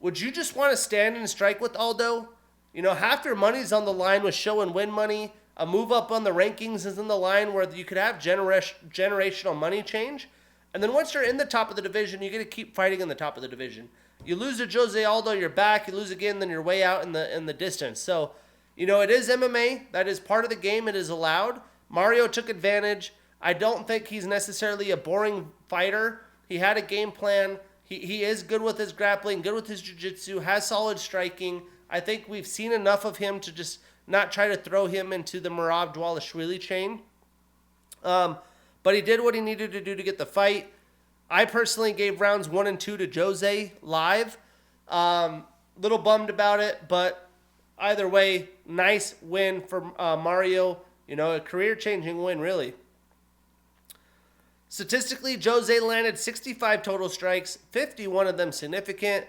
Would you just want to stand and strike with Aldo? Half your money's on the line with show and win money. A move up on the rankings is in the line where you could have generational money change. And then once you're in the top of the division, you get to keep fighting in the top of the division. You lose to Jose Aldo, you're back. You lose again, then you're way out in the distance. So, it is MMA. That is part of the game. It is allowed. Mario took advantage. I don't think he's necessarily a boring fighter. He had a game plan. He is good with his grappling, good with his jiu-jitsu, has solid striking. I think we've seen enough of him to just not try to throw him into the Merab Dvalishvili chain. But he did what he needed to do to get the fight. I personally gave rounds 1 and 2 to Jose live. Little bummed about it, but either way, nice win for Mario. A career-changing win, really. Statistically, Jose landed 65 total strikes, 51 of them significant.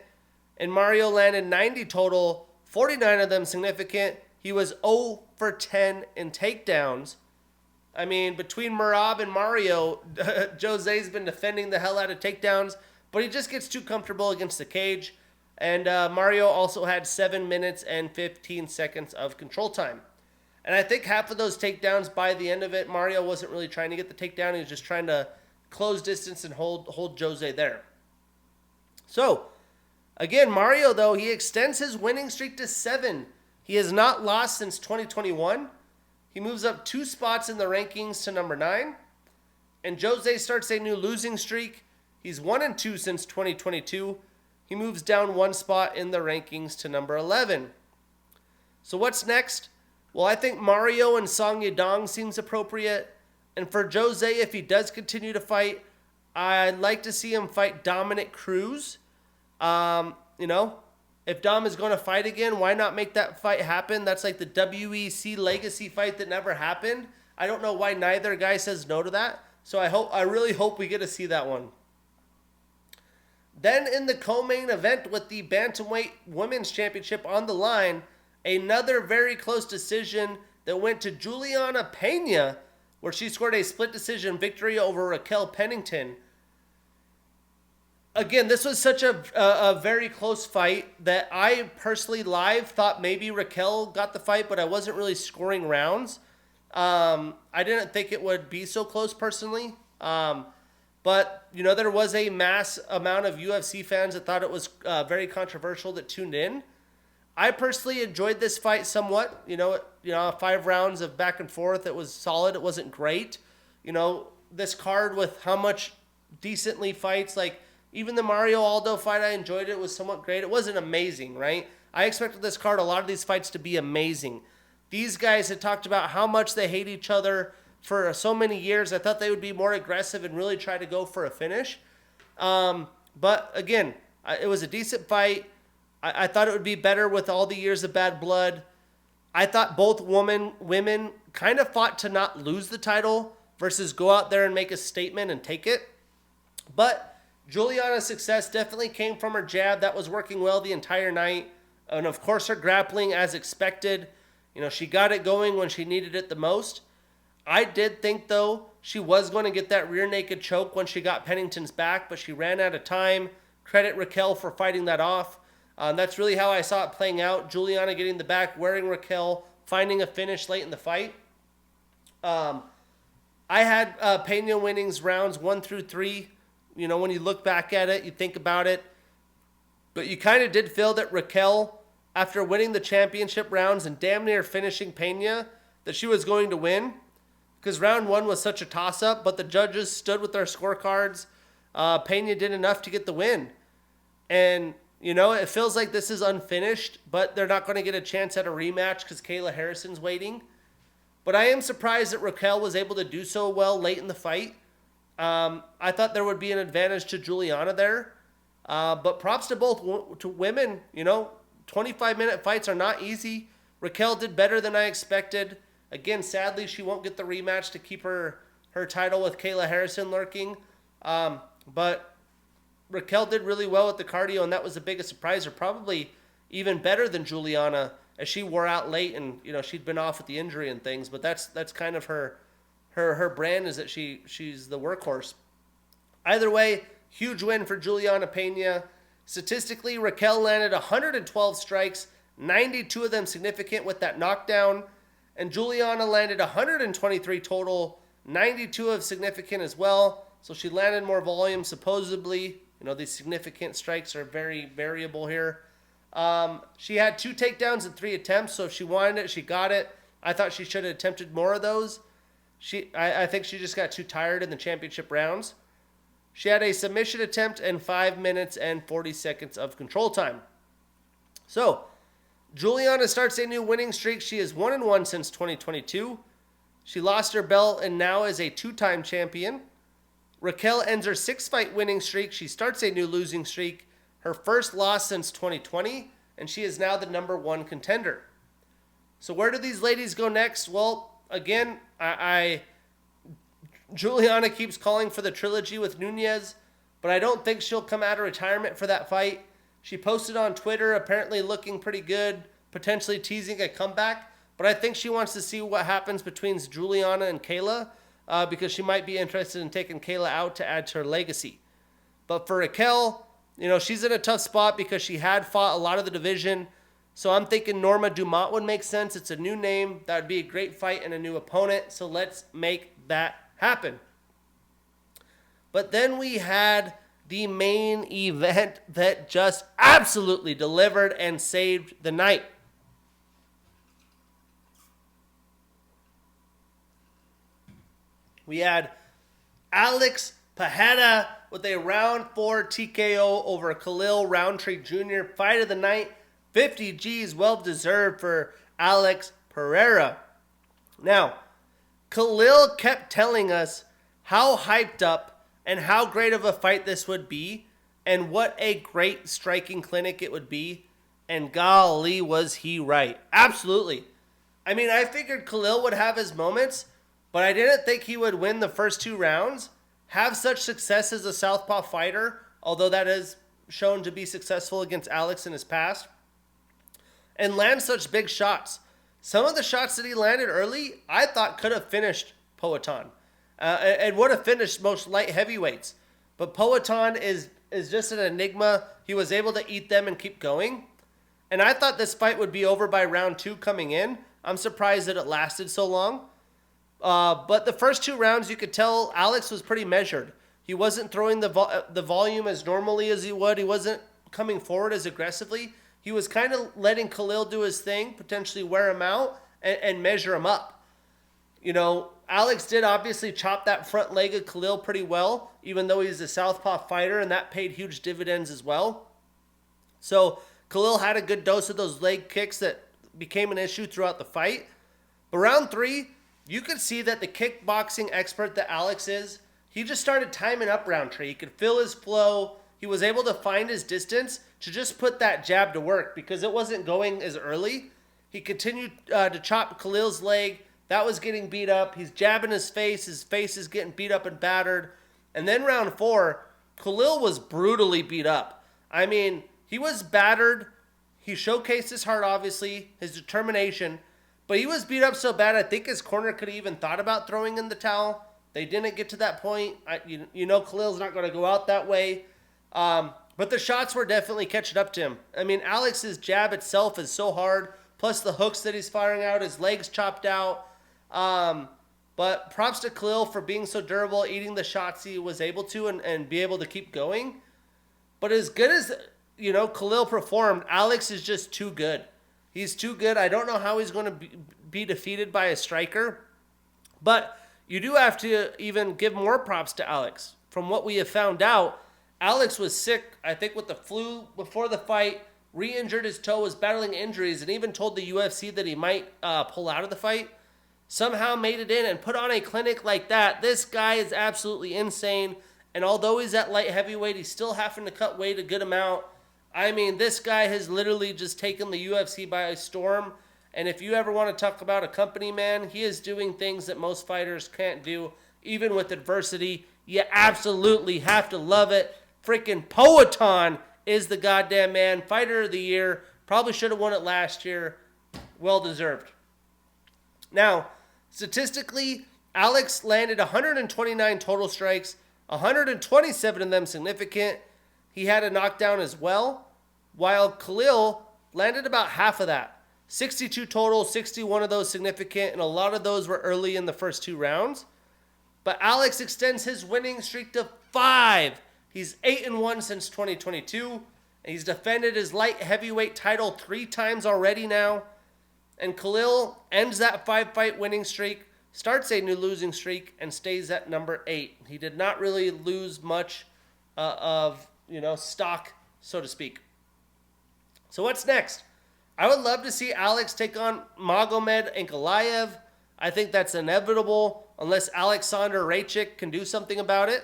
And Mario landed 90 total, 49 of them significant. He was 0 for 10 in takedowns. I mean, between Merab and Mario, Jose's been defending the hell out of takedowns, but he just gets too comfortable against the cage. And Mario also had 7 minutes and 15 seconds of control time. And I think half of those takedowns, by the end of it, Mario wasn't really trying to get the takedown. He was just trying to close distance and hold Jose there. So, Again, Mario, though, he extends his winning streak to 7. He has not lost since 2021. He moves up 2 spots in the rankings to number 9. And Jose starts a new losing streak. He's 1-2 since 2022. He moves down 1 spot in the rankings to number 11. So what's next? Well, I think Mario and Song Yadong seems appropriate. And for Jose, if he does continue to fight, I'd like to see him fight Dominic Cruz. If Dom is going to fight again, why not make that fight happen? That's like the WEC legacy fight that never happened. I don't know why neither guy says no to that. So I really hope we get to see that one. Then in the co-main event with the Bantamweight Women's Championship on the line, another very close decision that went to Juliana Pena, where she scored a split decision victory over Raquel Pennington. Again, this was such a very close fight that I personally live thought maybe Raquel got the fight, but I wasn't really scoring rounds. I didn't think it would be so close personally. But, there was a mass amount of UFC fans that thought it was very controversial that tuned in. I personally enjoyed this fight somewhat. 5 rounds of back and forth. It was solid. It wasn't great. This card with how much decently fights, like even the Mario Aldo fight, I enjoyed it. It was somewhat great. It wasn't amazing, right? I expected this card, a lot of these fights, to be amazing. These guys had talked about how much they hate each other for so many years. I thought they would be more aggressive and really try to go for a finish. But again, it was a decent fight. I thought it would be better with all the years of bad blood. I thought both women kind of fought to not lose the title versus go out there and make a statement and take it. But Juliana's success definitely came from her jab. That was working well the entire night. And of course, her grappling as expected. She got it going when she needed it the most. I did think, though, she was going to get that rear naked choke when she got Pennington's back, but she ran out of time. Credit Raquel for fighting that off. That's really how I saw it playing out. Juliana getting the back, wearing Raquel, finding a finish late in the fight. I had Pena winnings rounds 1 through 3. When you look back at it, you think about it. But you kind of did feel that Raquel, after winning the championship rounds and damn near finishing Pena, that she was going to win. Because round 1 was such a toss-up, but the judges stood with their scorecards. Pena did enough to get the win. And, it feels like this is unfinished, but they're not going to get a chance at a rematch because Kayla Harrison's waiting. But I am surprised that Raquel was able to do so well late in the fight. I thought there would be an advantage to Juliana there. But props to both women. 25-minute fights are not easy. Raquel did better than I expected. Again, sadly, she won't get the rematch to keep her title with Kayla Harrison lurking. But Raquel did really well with the cardio, and that was the biggest surprise. Or probably even better than Juliana, as she wore out late, and she'd been off with the injury and things. But that's kind of her brand, is that she's the workhorse. Either way, huge win for Juliana Pena. Statistically, Raquel landed 112 strikes, 92 of them significant with that knockdown. And Juliana landed 123 total, 92 of significant as well. So she landed more volume, supposedly. These significant strikes are very variable here. She had 2 takedowns in 3 attempts, so if she wanted it, she got it. I thought she should have attempted more of those. I think she just got too tired in the championship rounds. She had a submission attempt and 5 minutes and 40 seconds of control time. So, Juliana starts a new winning streak. She is 1-1 since 2022. She lost her belt and now is a 2-time champion. Raquel ends her 6-fight winning streak. She starts a new losing streak. Her first loss since 2020, and she is now the number 1 contender. So where do these ladies go next? Well, again, Juliana keeps calling for the trilogy with Nunes, but I don't think she'll come out of retirement for that fight. She posted on Twitter, apparently looking pretty good, potentially teasing a comeback, but I think she wants to see what happens between Juliana and Kayla, because she might be interested in taking Kayla out to add to her legacy. But for Raquel, she's in a tough spot because she had fought a lot of the division. So I'm thinking Norma Dumont would make sense. It's a new name. That would be a great fight and a new opponent. So let's make that happen. But then we had the main event that just absolutely delivered and saved the night. We had Alex Pereira with a round 4 TKO over Khalil Roundtree Jr. Fight of the night. 50 G's, well deserved for Alex Pereira. Now, Khalil kept telling us how hyped up and how great of a fight this would be and what a great striking clinic it would be. And golly, was he right. Absolutely. I mean, I figured Khalil would have his moments, but I didn't think he would win the first 2 rounds, have such success as a southpaw fighter, although that is shown to be successful against Alex in his past, and land such big shots. Some of the shots that he landed early, I thought could have finished Poatan. And would have finished most light heavyweights. But Poatan is just an enigma. He was able to eat them and keep going. And I thought this fight would be over by round 2 coming in. I'm surprised that it lasted so long. But the first 2 rounds, you could tell Alex was pretty measured. He wasn't throwing the volume as normally as he would. He wasn't coming forward as aggressively. He was kind of letting Khalil do his thing, potentially wear him out, and measure him up. You know, Alex did obviously chop that front leg of Khalil pretty well, even though he's a southpaw fighter, and that paid huge dividends as well. So Khalil had a good dose of those leg kicks that became an issue throughout the fight. But round 3, you could see that the kickboxing expert that Alex is, he just started timing up Roundtree. He could feel his flow. He was able to find his distance to just put that jab to work because it wasn't going as early. He continued to chop Khalil's leg. That was getting beat up. He's jabbing his face. His face is getting beat up and battered. And then round 4, Khalil was brutally beat up. I mean, he was battered. He showcased his heart, obviously, his determination. But he was beat up so bad, I think his corner could have even thought about throwing in the towel. They didn't get to that point. You know Khalil's not going to go out that way. But the shots were definitely catching up to him. I mean, Alex's jab itself is so hard, plus the hooks that he's firing out, his legs chopped out. But props to Khalil for being so durable, eating the shots he was able to, and be able to keep going. But as good as, Khalil performed, Alex is just too good. He's too good. I don't know how he's going to be defeated by a striker. But you do have to even give more props to Alex. From what we have found out, Alex was sick, I think, with the flu before the fight, re-injured his toe, was battling injuries, and even told the UFC that he might pull out of the fight. Somehow made it in and put on a clinic like that. This guy is absolutely insane. And although he's at light heavyweight, he's still having to cut weight a good amount. I mean, this guy has literally just taken the UFC by storm. And if you ever want to talk about a company man, he is doing things that most fighters can't do, even with adversity. You absolutely have to love it. Freaking Poatan is the goddamn man. Fighter of the year. Probably should have won it last year. Well deserved. Now, statistically, Alex landed 129 total strikes, 127 of them significant. He had a knockdown as well, while Khalil landed about half of that. 62 total, 61 of those significant, and a lot of those were early in the first 2 rounds. But Alex extends his winning streak to 5. He's 8-1 since 2022, and he's defended his light heavyweight title 3 times already now. And Khalil ends that 5-fight winning streak, starts a new losing streak, and stays at number 8. He did not really lose much of stock, so to speak. So what's next? I would love to see Alex take on Magomed Ankalaev. I think that's inevitable unless Alexander Raychik can do something about it.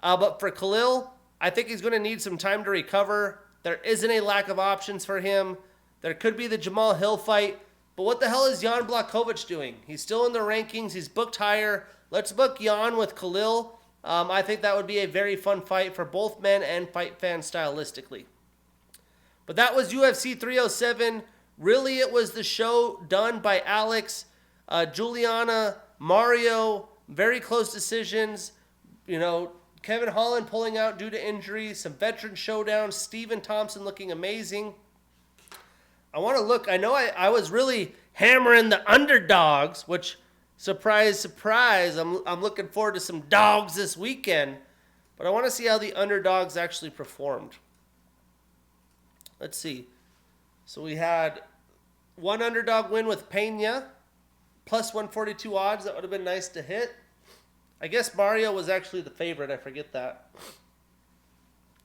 But for Khalil, I think he's going to need some time to recover. There isn't a lack of options for him. There could be the Jamal Hill fight. But what the hell is Jan Blachowicz doing? He's still in the rankings. He's booked higher. Let's book Jan with Khalil. I think that would be a very fun fight for both men and fight fans stylistically. But that was UFC 307. Really, it was the show done by Alex, Juliana, Mario, very close decisions. Kevin Holland pulling out due to injury, some veteran showdowns, Stephen Thompson looking amazing. I want to look. I know I was really hammering the underdogs, which, surprise, surprise, I'm looking forward to some dogs this weekend. But I want to see how the underdogs actually performed. Let's see. So we had one underdog win with Pena, plus 142 odds. That would have been nice to hit. I guess Mario was actually the favorite. I forget that.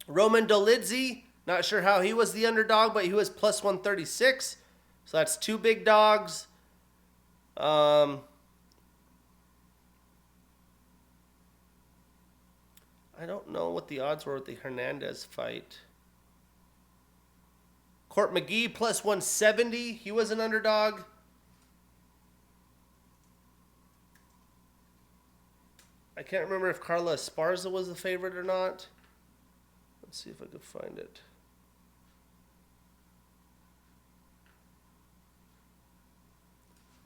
Roman Dolidze, not sure how he was the underdog, but he was plus 136. So that's two big dogs. I don't know what the odds were with the Hernandez fight. Court McGee plus 170. He was an underdog. I can't remember if Carla Esparza was the favorite or not. Let's see if I could find it.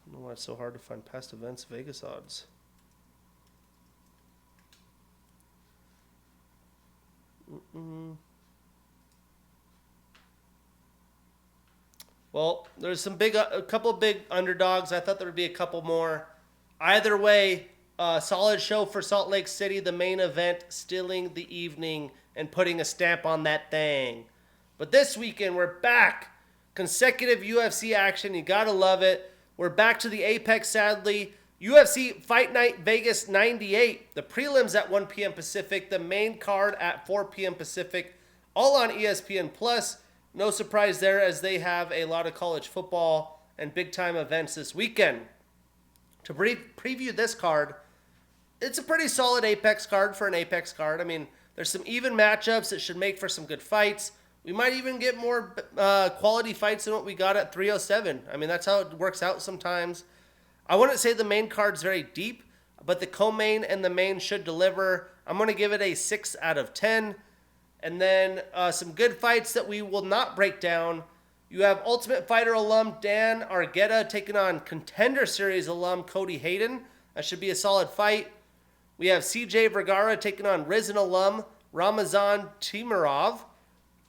I don't know why it's so hard to find past events Vegas odds. Well, there's a couple of big underdogs. I thought there would be a couple more. Either way, solid show for Salt Lake City. The main event, stealing the evening and putting a stamp on that thing. But this weekend, we're back. Consecutive UFC action. You gotta love it. We're back to the Apex, sadly. UFC Fight Night Vegas 98. The prelims at 1 p.m. Pacific. The main card at 4 p.m. Pacific. All on ESPN+. No surprise there, as they have a lot of college football and big-time events this weekend. To preview this card, it's a pretty solid Apex card for an Apex card. I mean, there's some even matchups that should make for some good fights. We might even get more quality fights than what we got at 307. I mean, that's how it works out sometimes. I wouldn't say the main card's very deep, but the co-main and the main should deliver. I'm going to give it a 6 out of 10. And then some good fights that we will not break down. You have Ultimate Fighter alum Dan Argueta taking on Contender Series alum Cody Hayden. That should be a solid fight. We have CJ Vergara taking on Risen alum Ramazan Timirov.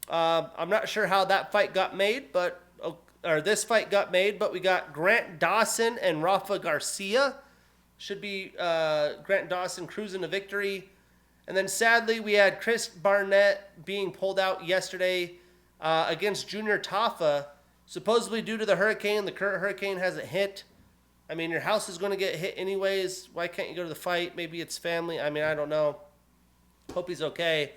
I'm not sure how that fight got made, or this fight got made, but we got Grant Dawson and Rafa Garcia. Should be Grant Dawson cruising to victory. And then sadly, we had Chris Barnett being pulled out yesterday against Junior Tafa, supposedly due to the hurricane. The current hurricane hasn't hit. I mean, your house is going to get hit anyways. Why can't you go to the fight? Maybe it's family. I mean, I don't know. Hope he's okay.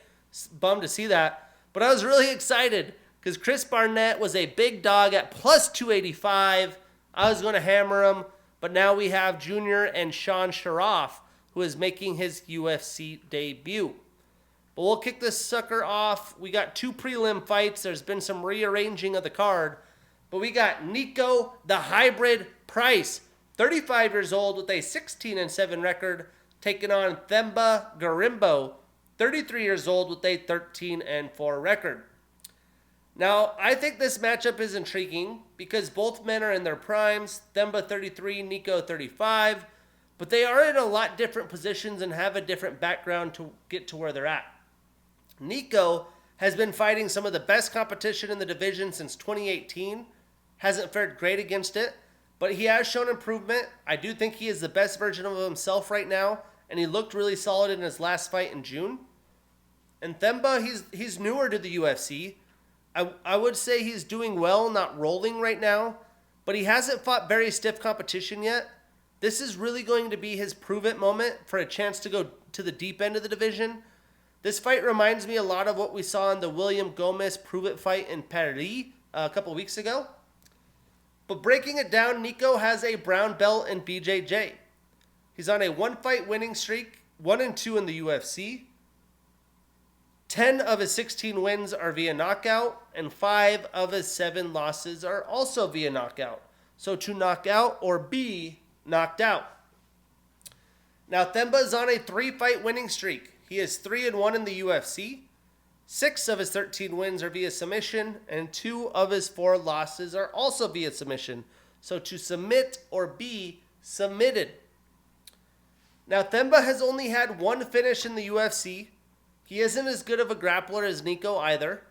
Bummed to see that. But I was really excited because Chris Barnett was a big dog at plus 285. I was going to hammer him. But now we have Junior and Sean Sharaf, who is making his UFC debut. But we'll kick this sucker off. We got two prelim fights. There's been some rearranging of the card. But we got Nico the Hybrid Price, 35 years old with a 16-7 record, taking on Themba Garimbo, 33 years old with a 13-4 record. Now, I think this matchup is intriguing because both men are in their primes. Themba 33, Nico 35. But they are in a lot different positions and have a different background to get to where they're at. Nico has been fighting some of the best competition in the division since 2018. Hasn't fared great against it, but he has shown improvement. I do think he is the best version of himself right now, and he looked really solid in his last fight in June. And Themba, he's newer to the UFC. I would say he's doing well, not rolling right now, but he hasn't fought very stiff competition yet. This is really going to be his prove-it moment for a chance to go to the deep end of the division. This fight reminds me a lot of what we saw in the William Gomez prove-it fight in Paris a couple weeks ago. But breaking it down, Nico has a brown belt in BJJ. He's on a one-fight winning streak, 1-2 in the UFC. 10 of his 16 wins are via knockout, and 5 of his 7 losses are also via knockout. So to knock out or be knocked out. Now, Themba is on a 3-fight winning streak. He is 3-1 in the UFC. 6 of his 13 wins are via submission, and 2 of his 4 losses are also via submission. So to submit or be submitted. Now, Themba has only had 1 finish in the UFC. He isn't as good of a grappler as Nico either.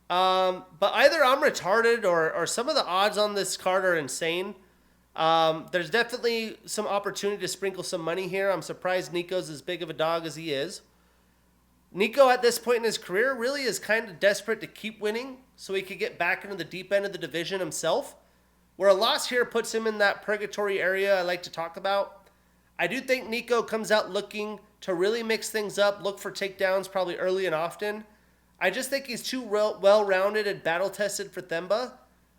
But either I'm retarded or some of the odds on this card are insane. There's definitely some opportunity to sprinkle some money here. I'm surprised Nico's as big of a dog as he is. Nico at this point in his career really is kind of desperate to keep winning so he could get back into the deep end of the division himself, where a loss here puts him in that purgatory area I like to talk about. I do think Nico comes out looking to really mix things up, look for takedowns probably early and often. I just think he's too well-rounded and battle-tested for Themba.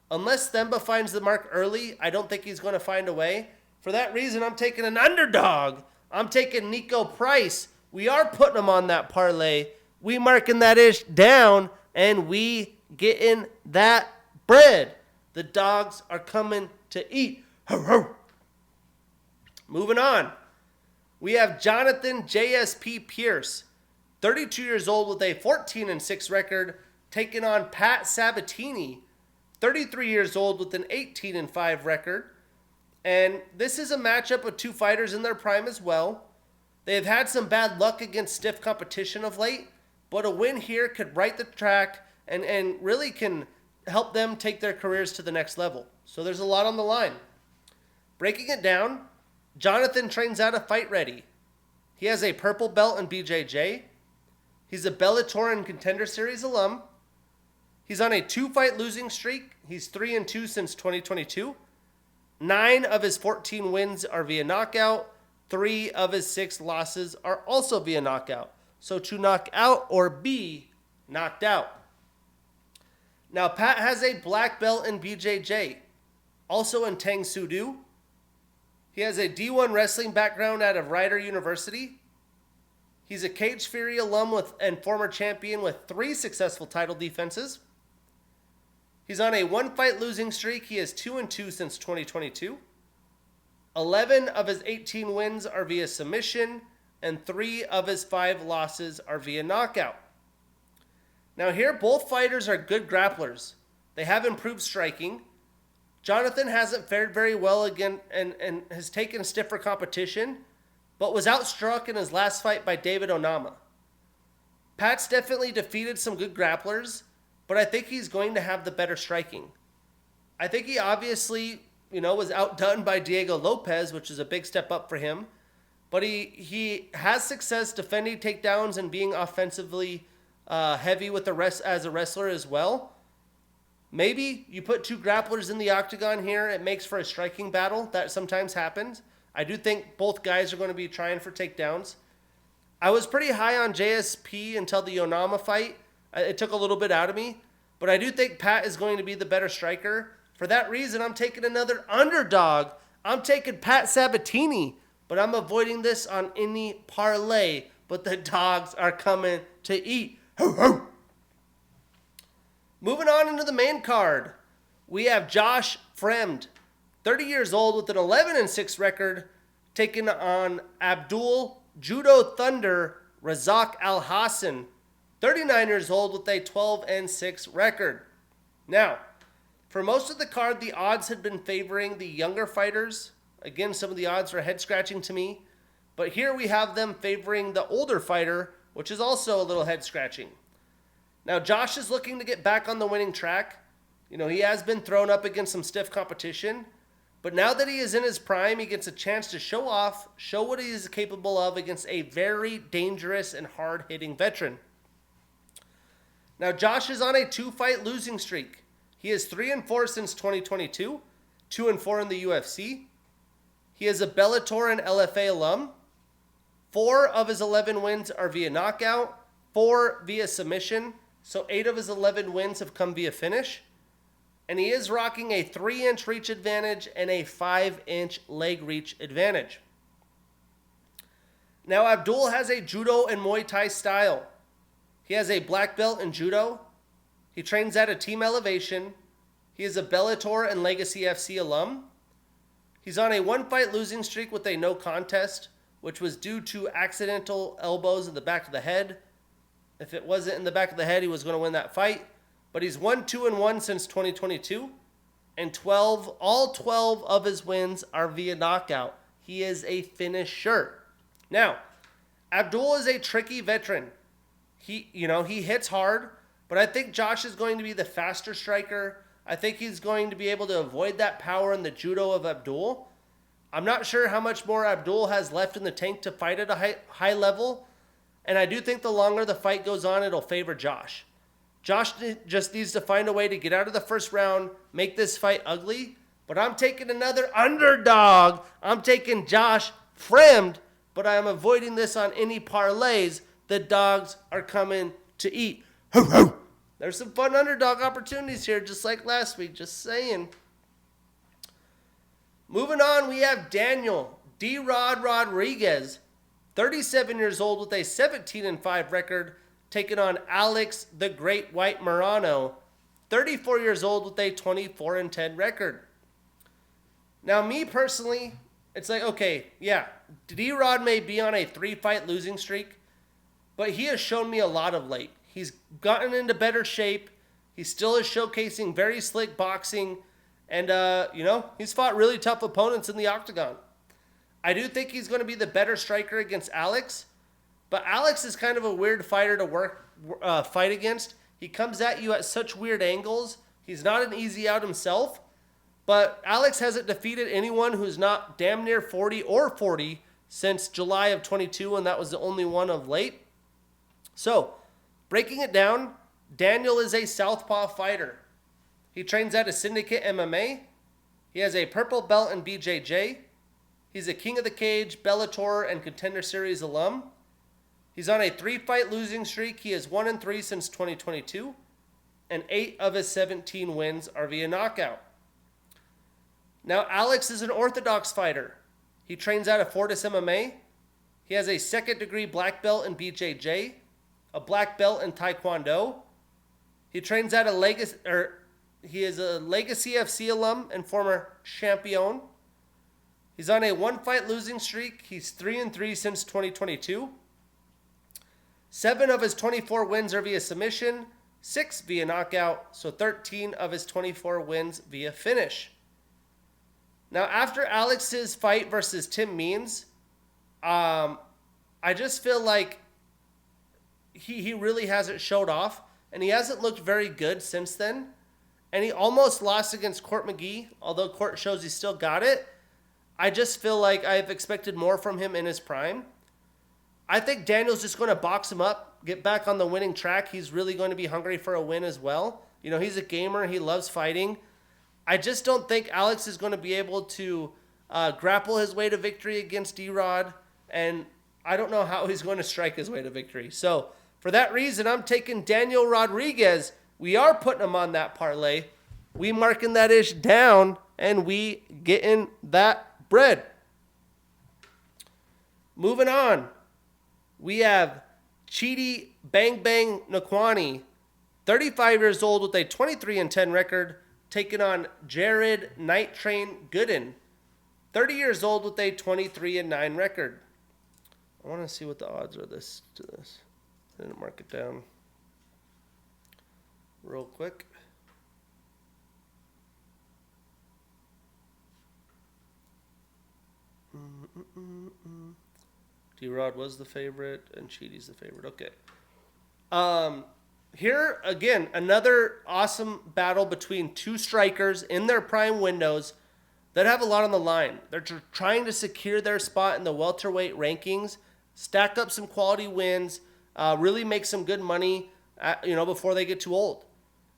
Unless Themba finds the mark early, I don't think he's going to find a way. For that reason, I'm taking an underdog. I'm taking Nico Price. We are putting him on that parlay. We marking that ish down, and we getting that bread. The dogs are coming to eat. Ho, ho. Moving on. We have Jonathan JSP Pierce, 32 years old with a 14-6 record, taking on Pat Sabatini, 33 years old with an 18-5 record. And this is a matchup of two fighters in their prime as well. They have had some bad luck against stiff competition of late, but a win here could right the track and really can help them take their careers to the next level. So there's a lot on the line. Breaking it down, Jonathan trains out of Fight Ready. He has a purple belt in BJJ. He's a Bellator and Contender Series alum. He's on a 2-fight losing streak. He's 3-2 since 2022. 9 of his 14 wins are via knockout. 3 of his 6 losses are also via knockout. So to knock out or be knocked out. Now, Pat has a black belt in BJJ, also in Tang Soo Do. He has a D1 wrestling background out of Rider University. He's a Cage Fury alum and former champion with 3 successful title defenses. He's on a 1-fight losing streak. He is 2-2 since 2022. 11 of his 18 wins are via submission, and 3 of his 5 losses are via knockout. Now here, both fighters are good grapplers. They have improved striking. Jonathan hasn't fared very well again and has taken stiffer competition, but was outstruck in his last fight by David Onama. Pat's definitely defeated some good grapplers, but I think he's going to have the better striking. I think he obviously, was outdone by Diego Lopez, which is a big step up for him. But he has success defending takedowns and being offensively heavy with as a wrestler as well. Maybe you put 2 grapplers in the octagon here. It makes for a striking battle. That sometimes happens. I do think both guys are going to be trying for takedowns. I was pretty high on JSP until the Onama fight. It took a little bit out of me. But I do think Pat is going to be the better striker. For that reason, I'm taking another underdog. I'm taking Pat Sabatini. But I'm avoiding this on any parlay. But the dogs are coming to eat. Ho, ho. Moving on into the main card, we have Josh Fremd, 30 years old with an 11-6 record, taking on Abdul Judo Thunder Razak Al Hassan, 39 years old with a 12-6 record. Now, for most of the card, the odds had been favoring the younger fighters. Again, some of the odds are head-scratching to me. But here we have them favoring the older fighter, which is also a little head-scratching. Now, Josh is looking to get back on the winning track. He has been thrown up against some stiff competition. But now that he is in his prime, he gets a chance to show off, show what he is capable of against a very dangerous and hard-hitting veteran. Now, Josh is on a 2-fight losing streak. He is 3-4 since 2022, 2-4 in the UFC. He is a Bellator and LFA alum. 4 of his 11 wins are via knockout, 4 via submission. So 8 of his 11 wins have come via finish. And he is rocking a 3-inch reach advantage and a 5-inch leg reach advantage. Now, Abdul has a judo and Muay Thai style. He has a black belt in judo. He trains at a Team Elevation. He is a Bellator and Legacy FC alum. He's on a 1-fight losing streak with a no contest, which was due to accidental elbows in the back of the head. If it wasn't in the back of the head, he was going to win that fight. But he's 1-2-1 since 2022. And all 12 of his wins are via knockout. He is a finisher. Now, Abdul is a tricky veteran. He hits hard, but I think Josh is going to be the faster striker. I think he's going to be able to avoid that power in the judo of Abdul. I'm not sure how much more Abdul has left in the tank to fight at a high level. And I do think the longer the fight goes on, it'll favor Josh. Josh just needs to find a way to get out of the first round, make this fight ugly. But I'm taking another underdog. I'm taking Josh Fremd, but I'm avoiding this on any parlays. The dogs are coming to eat. Ho, ho. There's some fun underdog opportunities here, just like last week. Just saying. Moving on, we have Daniel D-Rod Rodriguez, 37 years old with a 17-5 record, taking on Alex the Great White Morano, 34 years old with a 24-10 record. Now, me personally, it's like, okay, yeah, D-Rod may be on a 3-fight losing streak, but he has shown me a lot of late. He's gotten into better shape. He still is showcasing very slick boxing. And, he's fought really tough opponents in the octagon. I do think he's going to be the better striker against Alex. But Alex is kind of a weird fighter to fight against. He comes at you at such weird angles. He's not an easy out himself. But Alex hasn't defeated anyone who's not damn near 40 or 40 since July of 22, and that was the only one of late. So, breaking it down, Daniel is a southpaw fighter. He trains at a Syndicate MMA. He has a purple belt in BJJ. He's a King of the Cage, Bellator, and Contender Series alum. He's on a 3-fight losing streak. He is 1-3 since 2022, and 8 of his 17 wins are via knockout. Now, Alex is an orthodox fighter. He trains out of Fortis MMA. He has a second-degree black belt in BJJ, a black belt in Taekwondo. He trains at he is a Legacy FC alum and former champion. He's on a 1-fight losing streak. He's 3-3 since 2022. 7 of his 24 wins are via submission, 6 via knockout, so 13 of his 24 wins via finish. Now, after Alex's fight versus Tim Means, I just feel like he really hasn't showed off, and he hasn't looked very good since then. And he almost lost against Court McGee, although Court shows he still got it. I just feel like I've expected more from him in his prime. I think Daniel's just going to box him up, get back on the winning track. He's really going to be hungry for a win as well. You know, he's a gamer. He loves fighting. I just don't think Alex is going to be able to grapple his way to victory against D-Rod. And I don't know how he's going to strike his way to victory. So, for that reason, I'm taking Daniel Rodriguez. We are putting him on that parlay. We marking that ish down, and we getting that bread. Moving on. We have Chidi Bang Bang Nakwani, 35 years old with a 23-10 record, taking on Jared Night Train Gooden, 30 years old with a 23-9 record. I want to see what the odds are to this. I didn't mark it down real quick. D-Rod was the favorite, and Chidi's the favorite. Okay. Here, again, another awesome battle between two strikers in their prime windows that have a lot on the line. They're trying to secure their spot in the welterweight rankings, stack up some quality wins, really make some good money, before they get too old.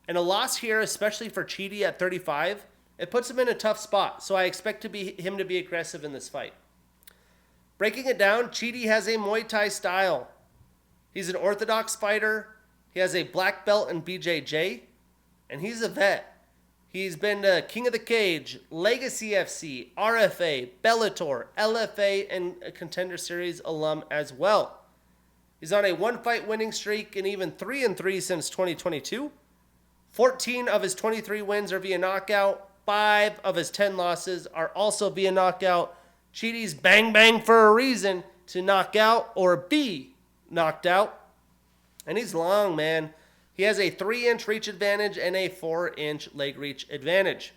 And a loss here, especially for Chidi at 35, it puts him in a tough spot. So I expect him to be aggressive in this fight. Breaking it down, Chidi has a Muay Thai style. He's an orthodox fighter. He has a black belt in BJJ, and he's a vet. He's been King of the Cage, Legacy FC, RFA, Bellator, LFA, and a Contender Series alum as well. He's on a 1-fight winning streak and even 3-3 since 2022. 14 of his 23 wins are via knockout. 5 of his 10 losses are also via knockout. Chidi's bang bang for a reason to knock out or be knocked out. And he's long, man. He has a 3-inch reach advantage and a 4-inch leg reach advantage.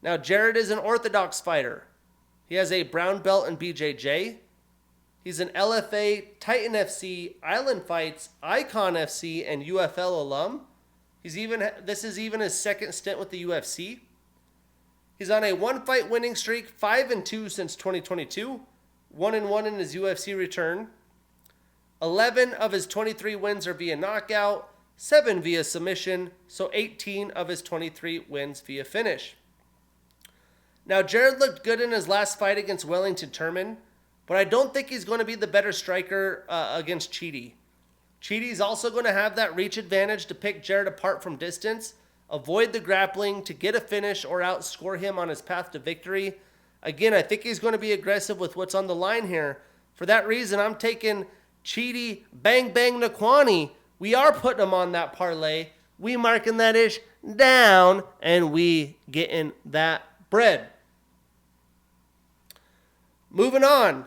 Now, Jared is an orthodox fighter. He has a brown belt in BJJ. He's an LFA, Titan FC, Island Fights, Icon FC, and UFL alum. This is even his second stint with the UFC. He's on a 1-fight winning streak, 5-2 since 2022, 1-1 in his UFC return. 11 of his 23 wins are via knockout, 7 via submission, so 18 of his 23 wins via finish. Now, Jared looked good in his last fight against Wellington Turman, but I don't think he's going to be the better striker against Chidi. Chidi's also going to have that reach advantage to pick Jared apart from distance, avoid the grappling to get a finish or outscore him on his path to victory. Again, I think he's going to be aggressive with what's on the line here. For that reason, I'm taking Chidi Bang Bang Naquani. We are putting him on that parlay. We marking that ish down, and we getting that bread. Moving on,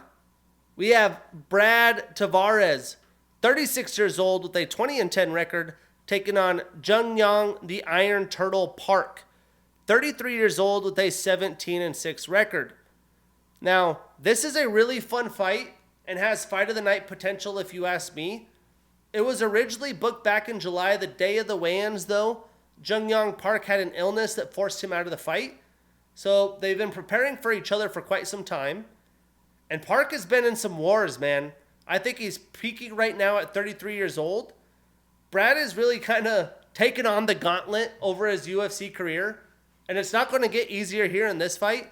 we have Brad Tavares, 36 years old with a 20-10 record, taking on Jungyang the Iron Turtle Park, 33 years old with a 17-6 record. Now, this is a really fun fight and has fight of the night potential if you ask me. It was originally booked back in July, the day of the weigh-ins, though. Jungyang Park had an illness that forced him out of the fight. So they've been preparing for each other for quite some time. And Park has been in some wars, man. I think he's peaking right now at 33 years old. Brad is really kind of taking on the gauntlet over his UFC career. And it's not going to get easier here in this fight.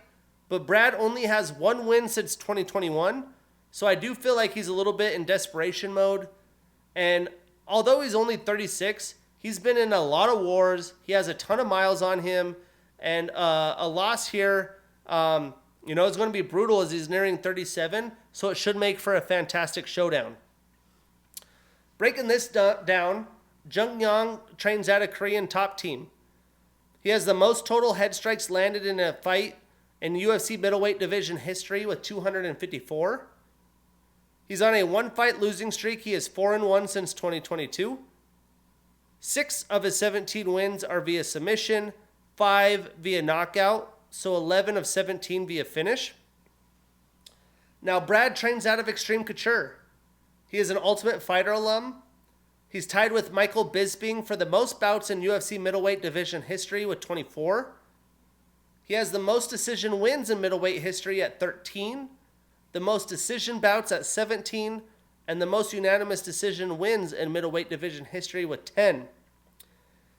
But Brad only has 1 win since 2021. So I do feel like he's a little bit in desperation mode. And although he's only 36, he's been in a lot of wars. He has a ton of miles on him. And a loss here, it's going to be brutal as he's nearing 37. So it should make for a fantastic showdown. Breaking this down, Jungyang trains at a Korean top team. He has the most total head strikes landed in a fight in UFC middleweight division history with 254. He's on a 1-fight losing streak. He is 4-1 since 2022. 6 of his 17 wins are via submission, 5 via knockout, so 11 of 17 via finish. Now, Brad trains out of Extreme Couture. He is an Ultimate Fighter alum. He's tied with Michael Bisping for the most bouts in UFC middleweight division history with 24. He has the most decision wins in middleweight history at 13, the most decision bouts at 17, and the most unanimous decision wins in middleweight division history with 10.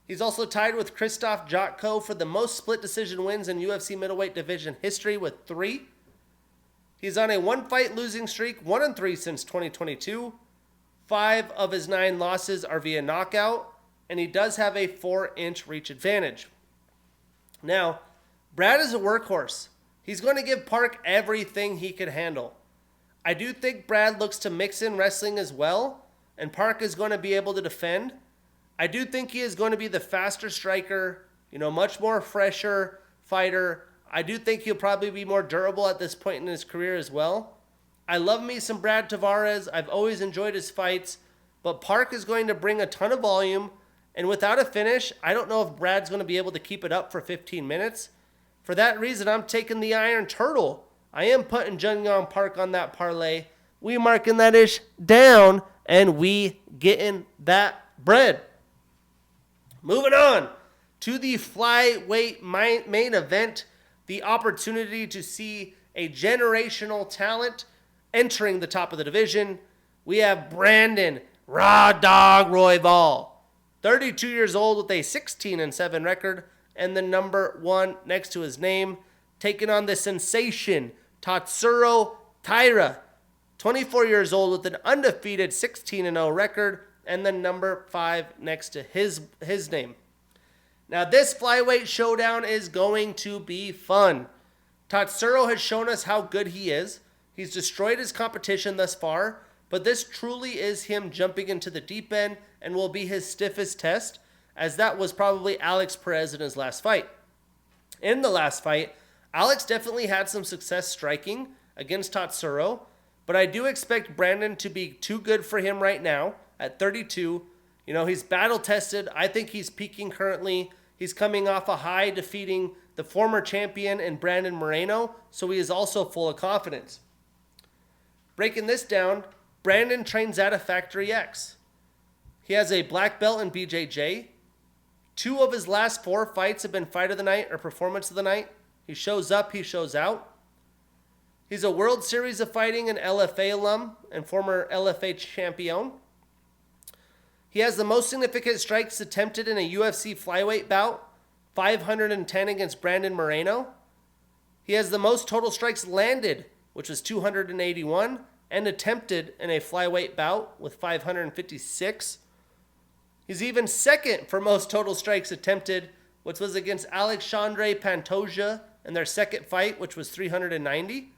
He's also tied with Krzysztof Jotko for the most split decision wins in UFC middleweight division history with 3. He's on a 1-fight losing streak, 1-3 since 2022. 5 of his 9 losses are via knockout, and he does have a 4-inch reach advantage. Now, Brad is a workhorse. He's going to give Park everything he can handle. I do think Brad looks to mix in wrestling as well, and Park is going to be able to defend. I do think he is going to be the faster striker, much more fresher fighter. I do think he'll probably be more durable at this point in his career as well. I love me some Brad Tavares. I've always enjoyed his fights, but Park is going to bring a ton of volume, and without a finish, I don't know if Brad's going to be able to keep it up for 15 minutes. For that reason, I'm taking the Iron Turtle. I am putting Jungyang Park on that parlay. We marking that ish down, and we getting that bread. Moving on to the flyweight main event, the opportunity to see a generational talent entering the top of the division. We have Brandon Raw Dog Royval, 32 years old with a 16-7 record, and the number 1 next to his name, taking on the sensation Tatsuro Taira, 24 years old with an undefeated 16-0 record, and the number 5 next to his name. Now, this flyweight showdown is going to be fun. Tatsuro has shown us how good he is. He's destroyed his competition thus far, but this truly is him jumping into the deep end and will be his stiffest test, as that was probably Alex Perez in his last fight. In the last fight, Alex definitely had some success striking against Tatsuro, but I do expect Brandon to be too good for him right now at 32. He's battle tested. I think he's peaking currently. He's coming off a high, defeating the former champion in Brandon Moreno, so he is also full of confidence. Breaking this down, Brandon trains at a Factory X. He has a black belt in BJJ. 2 of his last 4 fights have been fight of the night or performance of the night. He shows up, he shows out. He's a World Series of Fighting and LFA alum and former LFA champion. He has the most significant strikes attempted in a UFC flyweight bout, 510 against Brandon Moreno. He has the most total strikes landed, which was 281, and attempted in a flyweight bout with 556. He's even second for most total strikes attempted, which was against Alexandre Pantoja in their second fight, which was 390.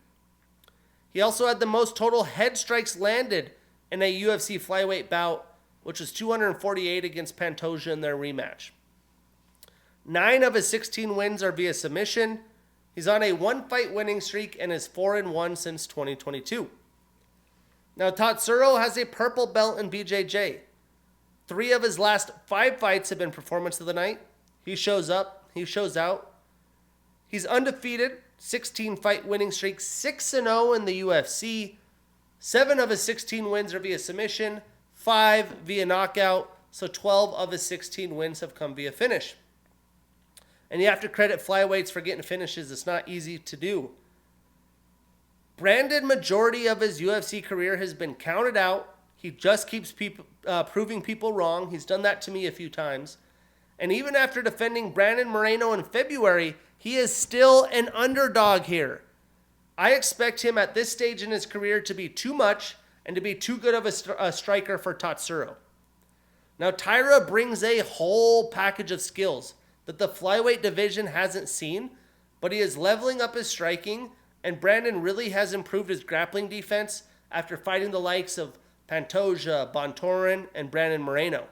He also had the most total head strikes landed in a UFC flyweight bout, which was 248 against Pantoja in their rematch. 9 of his 16 wins are via submission. He's on a 1-fight winning streak and is 4-1 since 2022. Now, Tatsuro has a purple belt in BJJ. 3 of his last 5 fights have been performance of the night. He shows up, he shows out. He's undefeated, 16-fight winning streak, 6-0 in the UFC. 7 of his 16 wins are via submission, 5 via knockout, so 12 of his 16 wins have come via finish. And you have to credit flyweights for getting finishes. It's not easy to do. Brandon, majority of his UFC career has been counted out. He just keeps proving people wrong. He's done that to me a few times. And even after defending Brandon Moreno in February, he is still an underdog here. I expect him at this stage in his career to be too much and to be too good of a striker for Tatsuro. Now, Taira brings a whole package of skills that the flyweight division hasn't seen, but he is leveling up his striking, and Brandon really has improved his grappling defense after fighting the likes of Pantoja, Bontorin, and Brandon Moreno.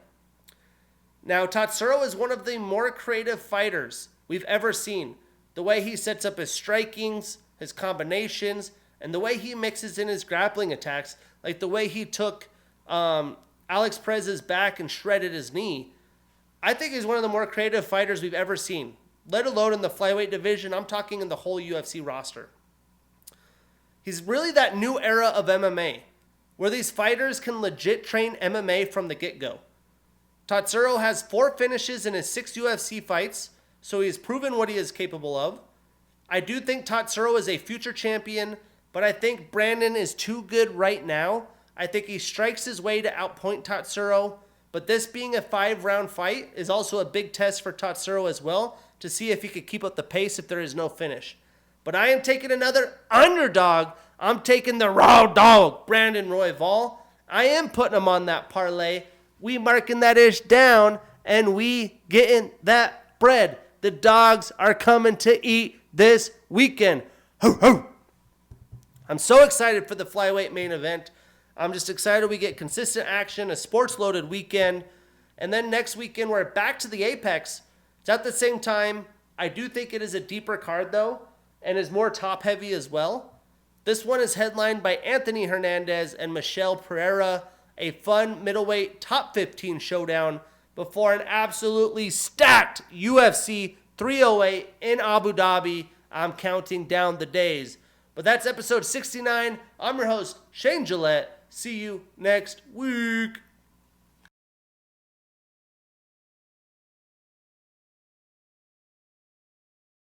Now, Tatsuro is one of the more creative fighters we've ever seen. The way he sets up his strikings, his combinations, and the way he mixes in his grappling attacks, like the way he took Alex Perez's back and shredded his knee. I think he's one of the more creative fighters we've ever seen, let alone in the flyweight division. I'm talking in the whole UFC roster. He's really that new era of MMA, where these fighters can legit train MMA from the get-go. Tatsuro has 4 finishes in his 6 UFC fights, so he has proven what he is capable of. I do think Tatsuro is a future champion, but I think Brandon is too good right now. I think he strikes his way to outpoint Tatsuro, but this being a 5-round fight is also a big test for Tatsuro as well, to see if he could keep up the pace if there is no finish. But I am taking another underdog. I'm taking the raw dog, Brandon Royval. I am putting him on that parlay. We marking that ish down, and we getting that bread. The dogs are coming to eat this weekend. Ho, ho. I'm so excited for the flyweight main event. I'm just excited we get consistent action, a sports-loaded weekend. And then next weekend, we're back to the Apex. It's at the same time. I do think it is a deeper card, though, and is more top-heavy as well. This one is headlined by Anthony Hernandez and Michelle Pereira, a fun middleweight top 15 showdown before an absolutely stacked UFC 308 in Abu Dhabi. I'm counting down the days. But that's episode 69. I'm your host, Shane Gillette. See you next week.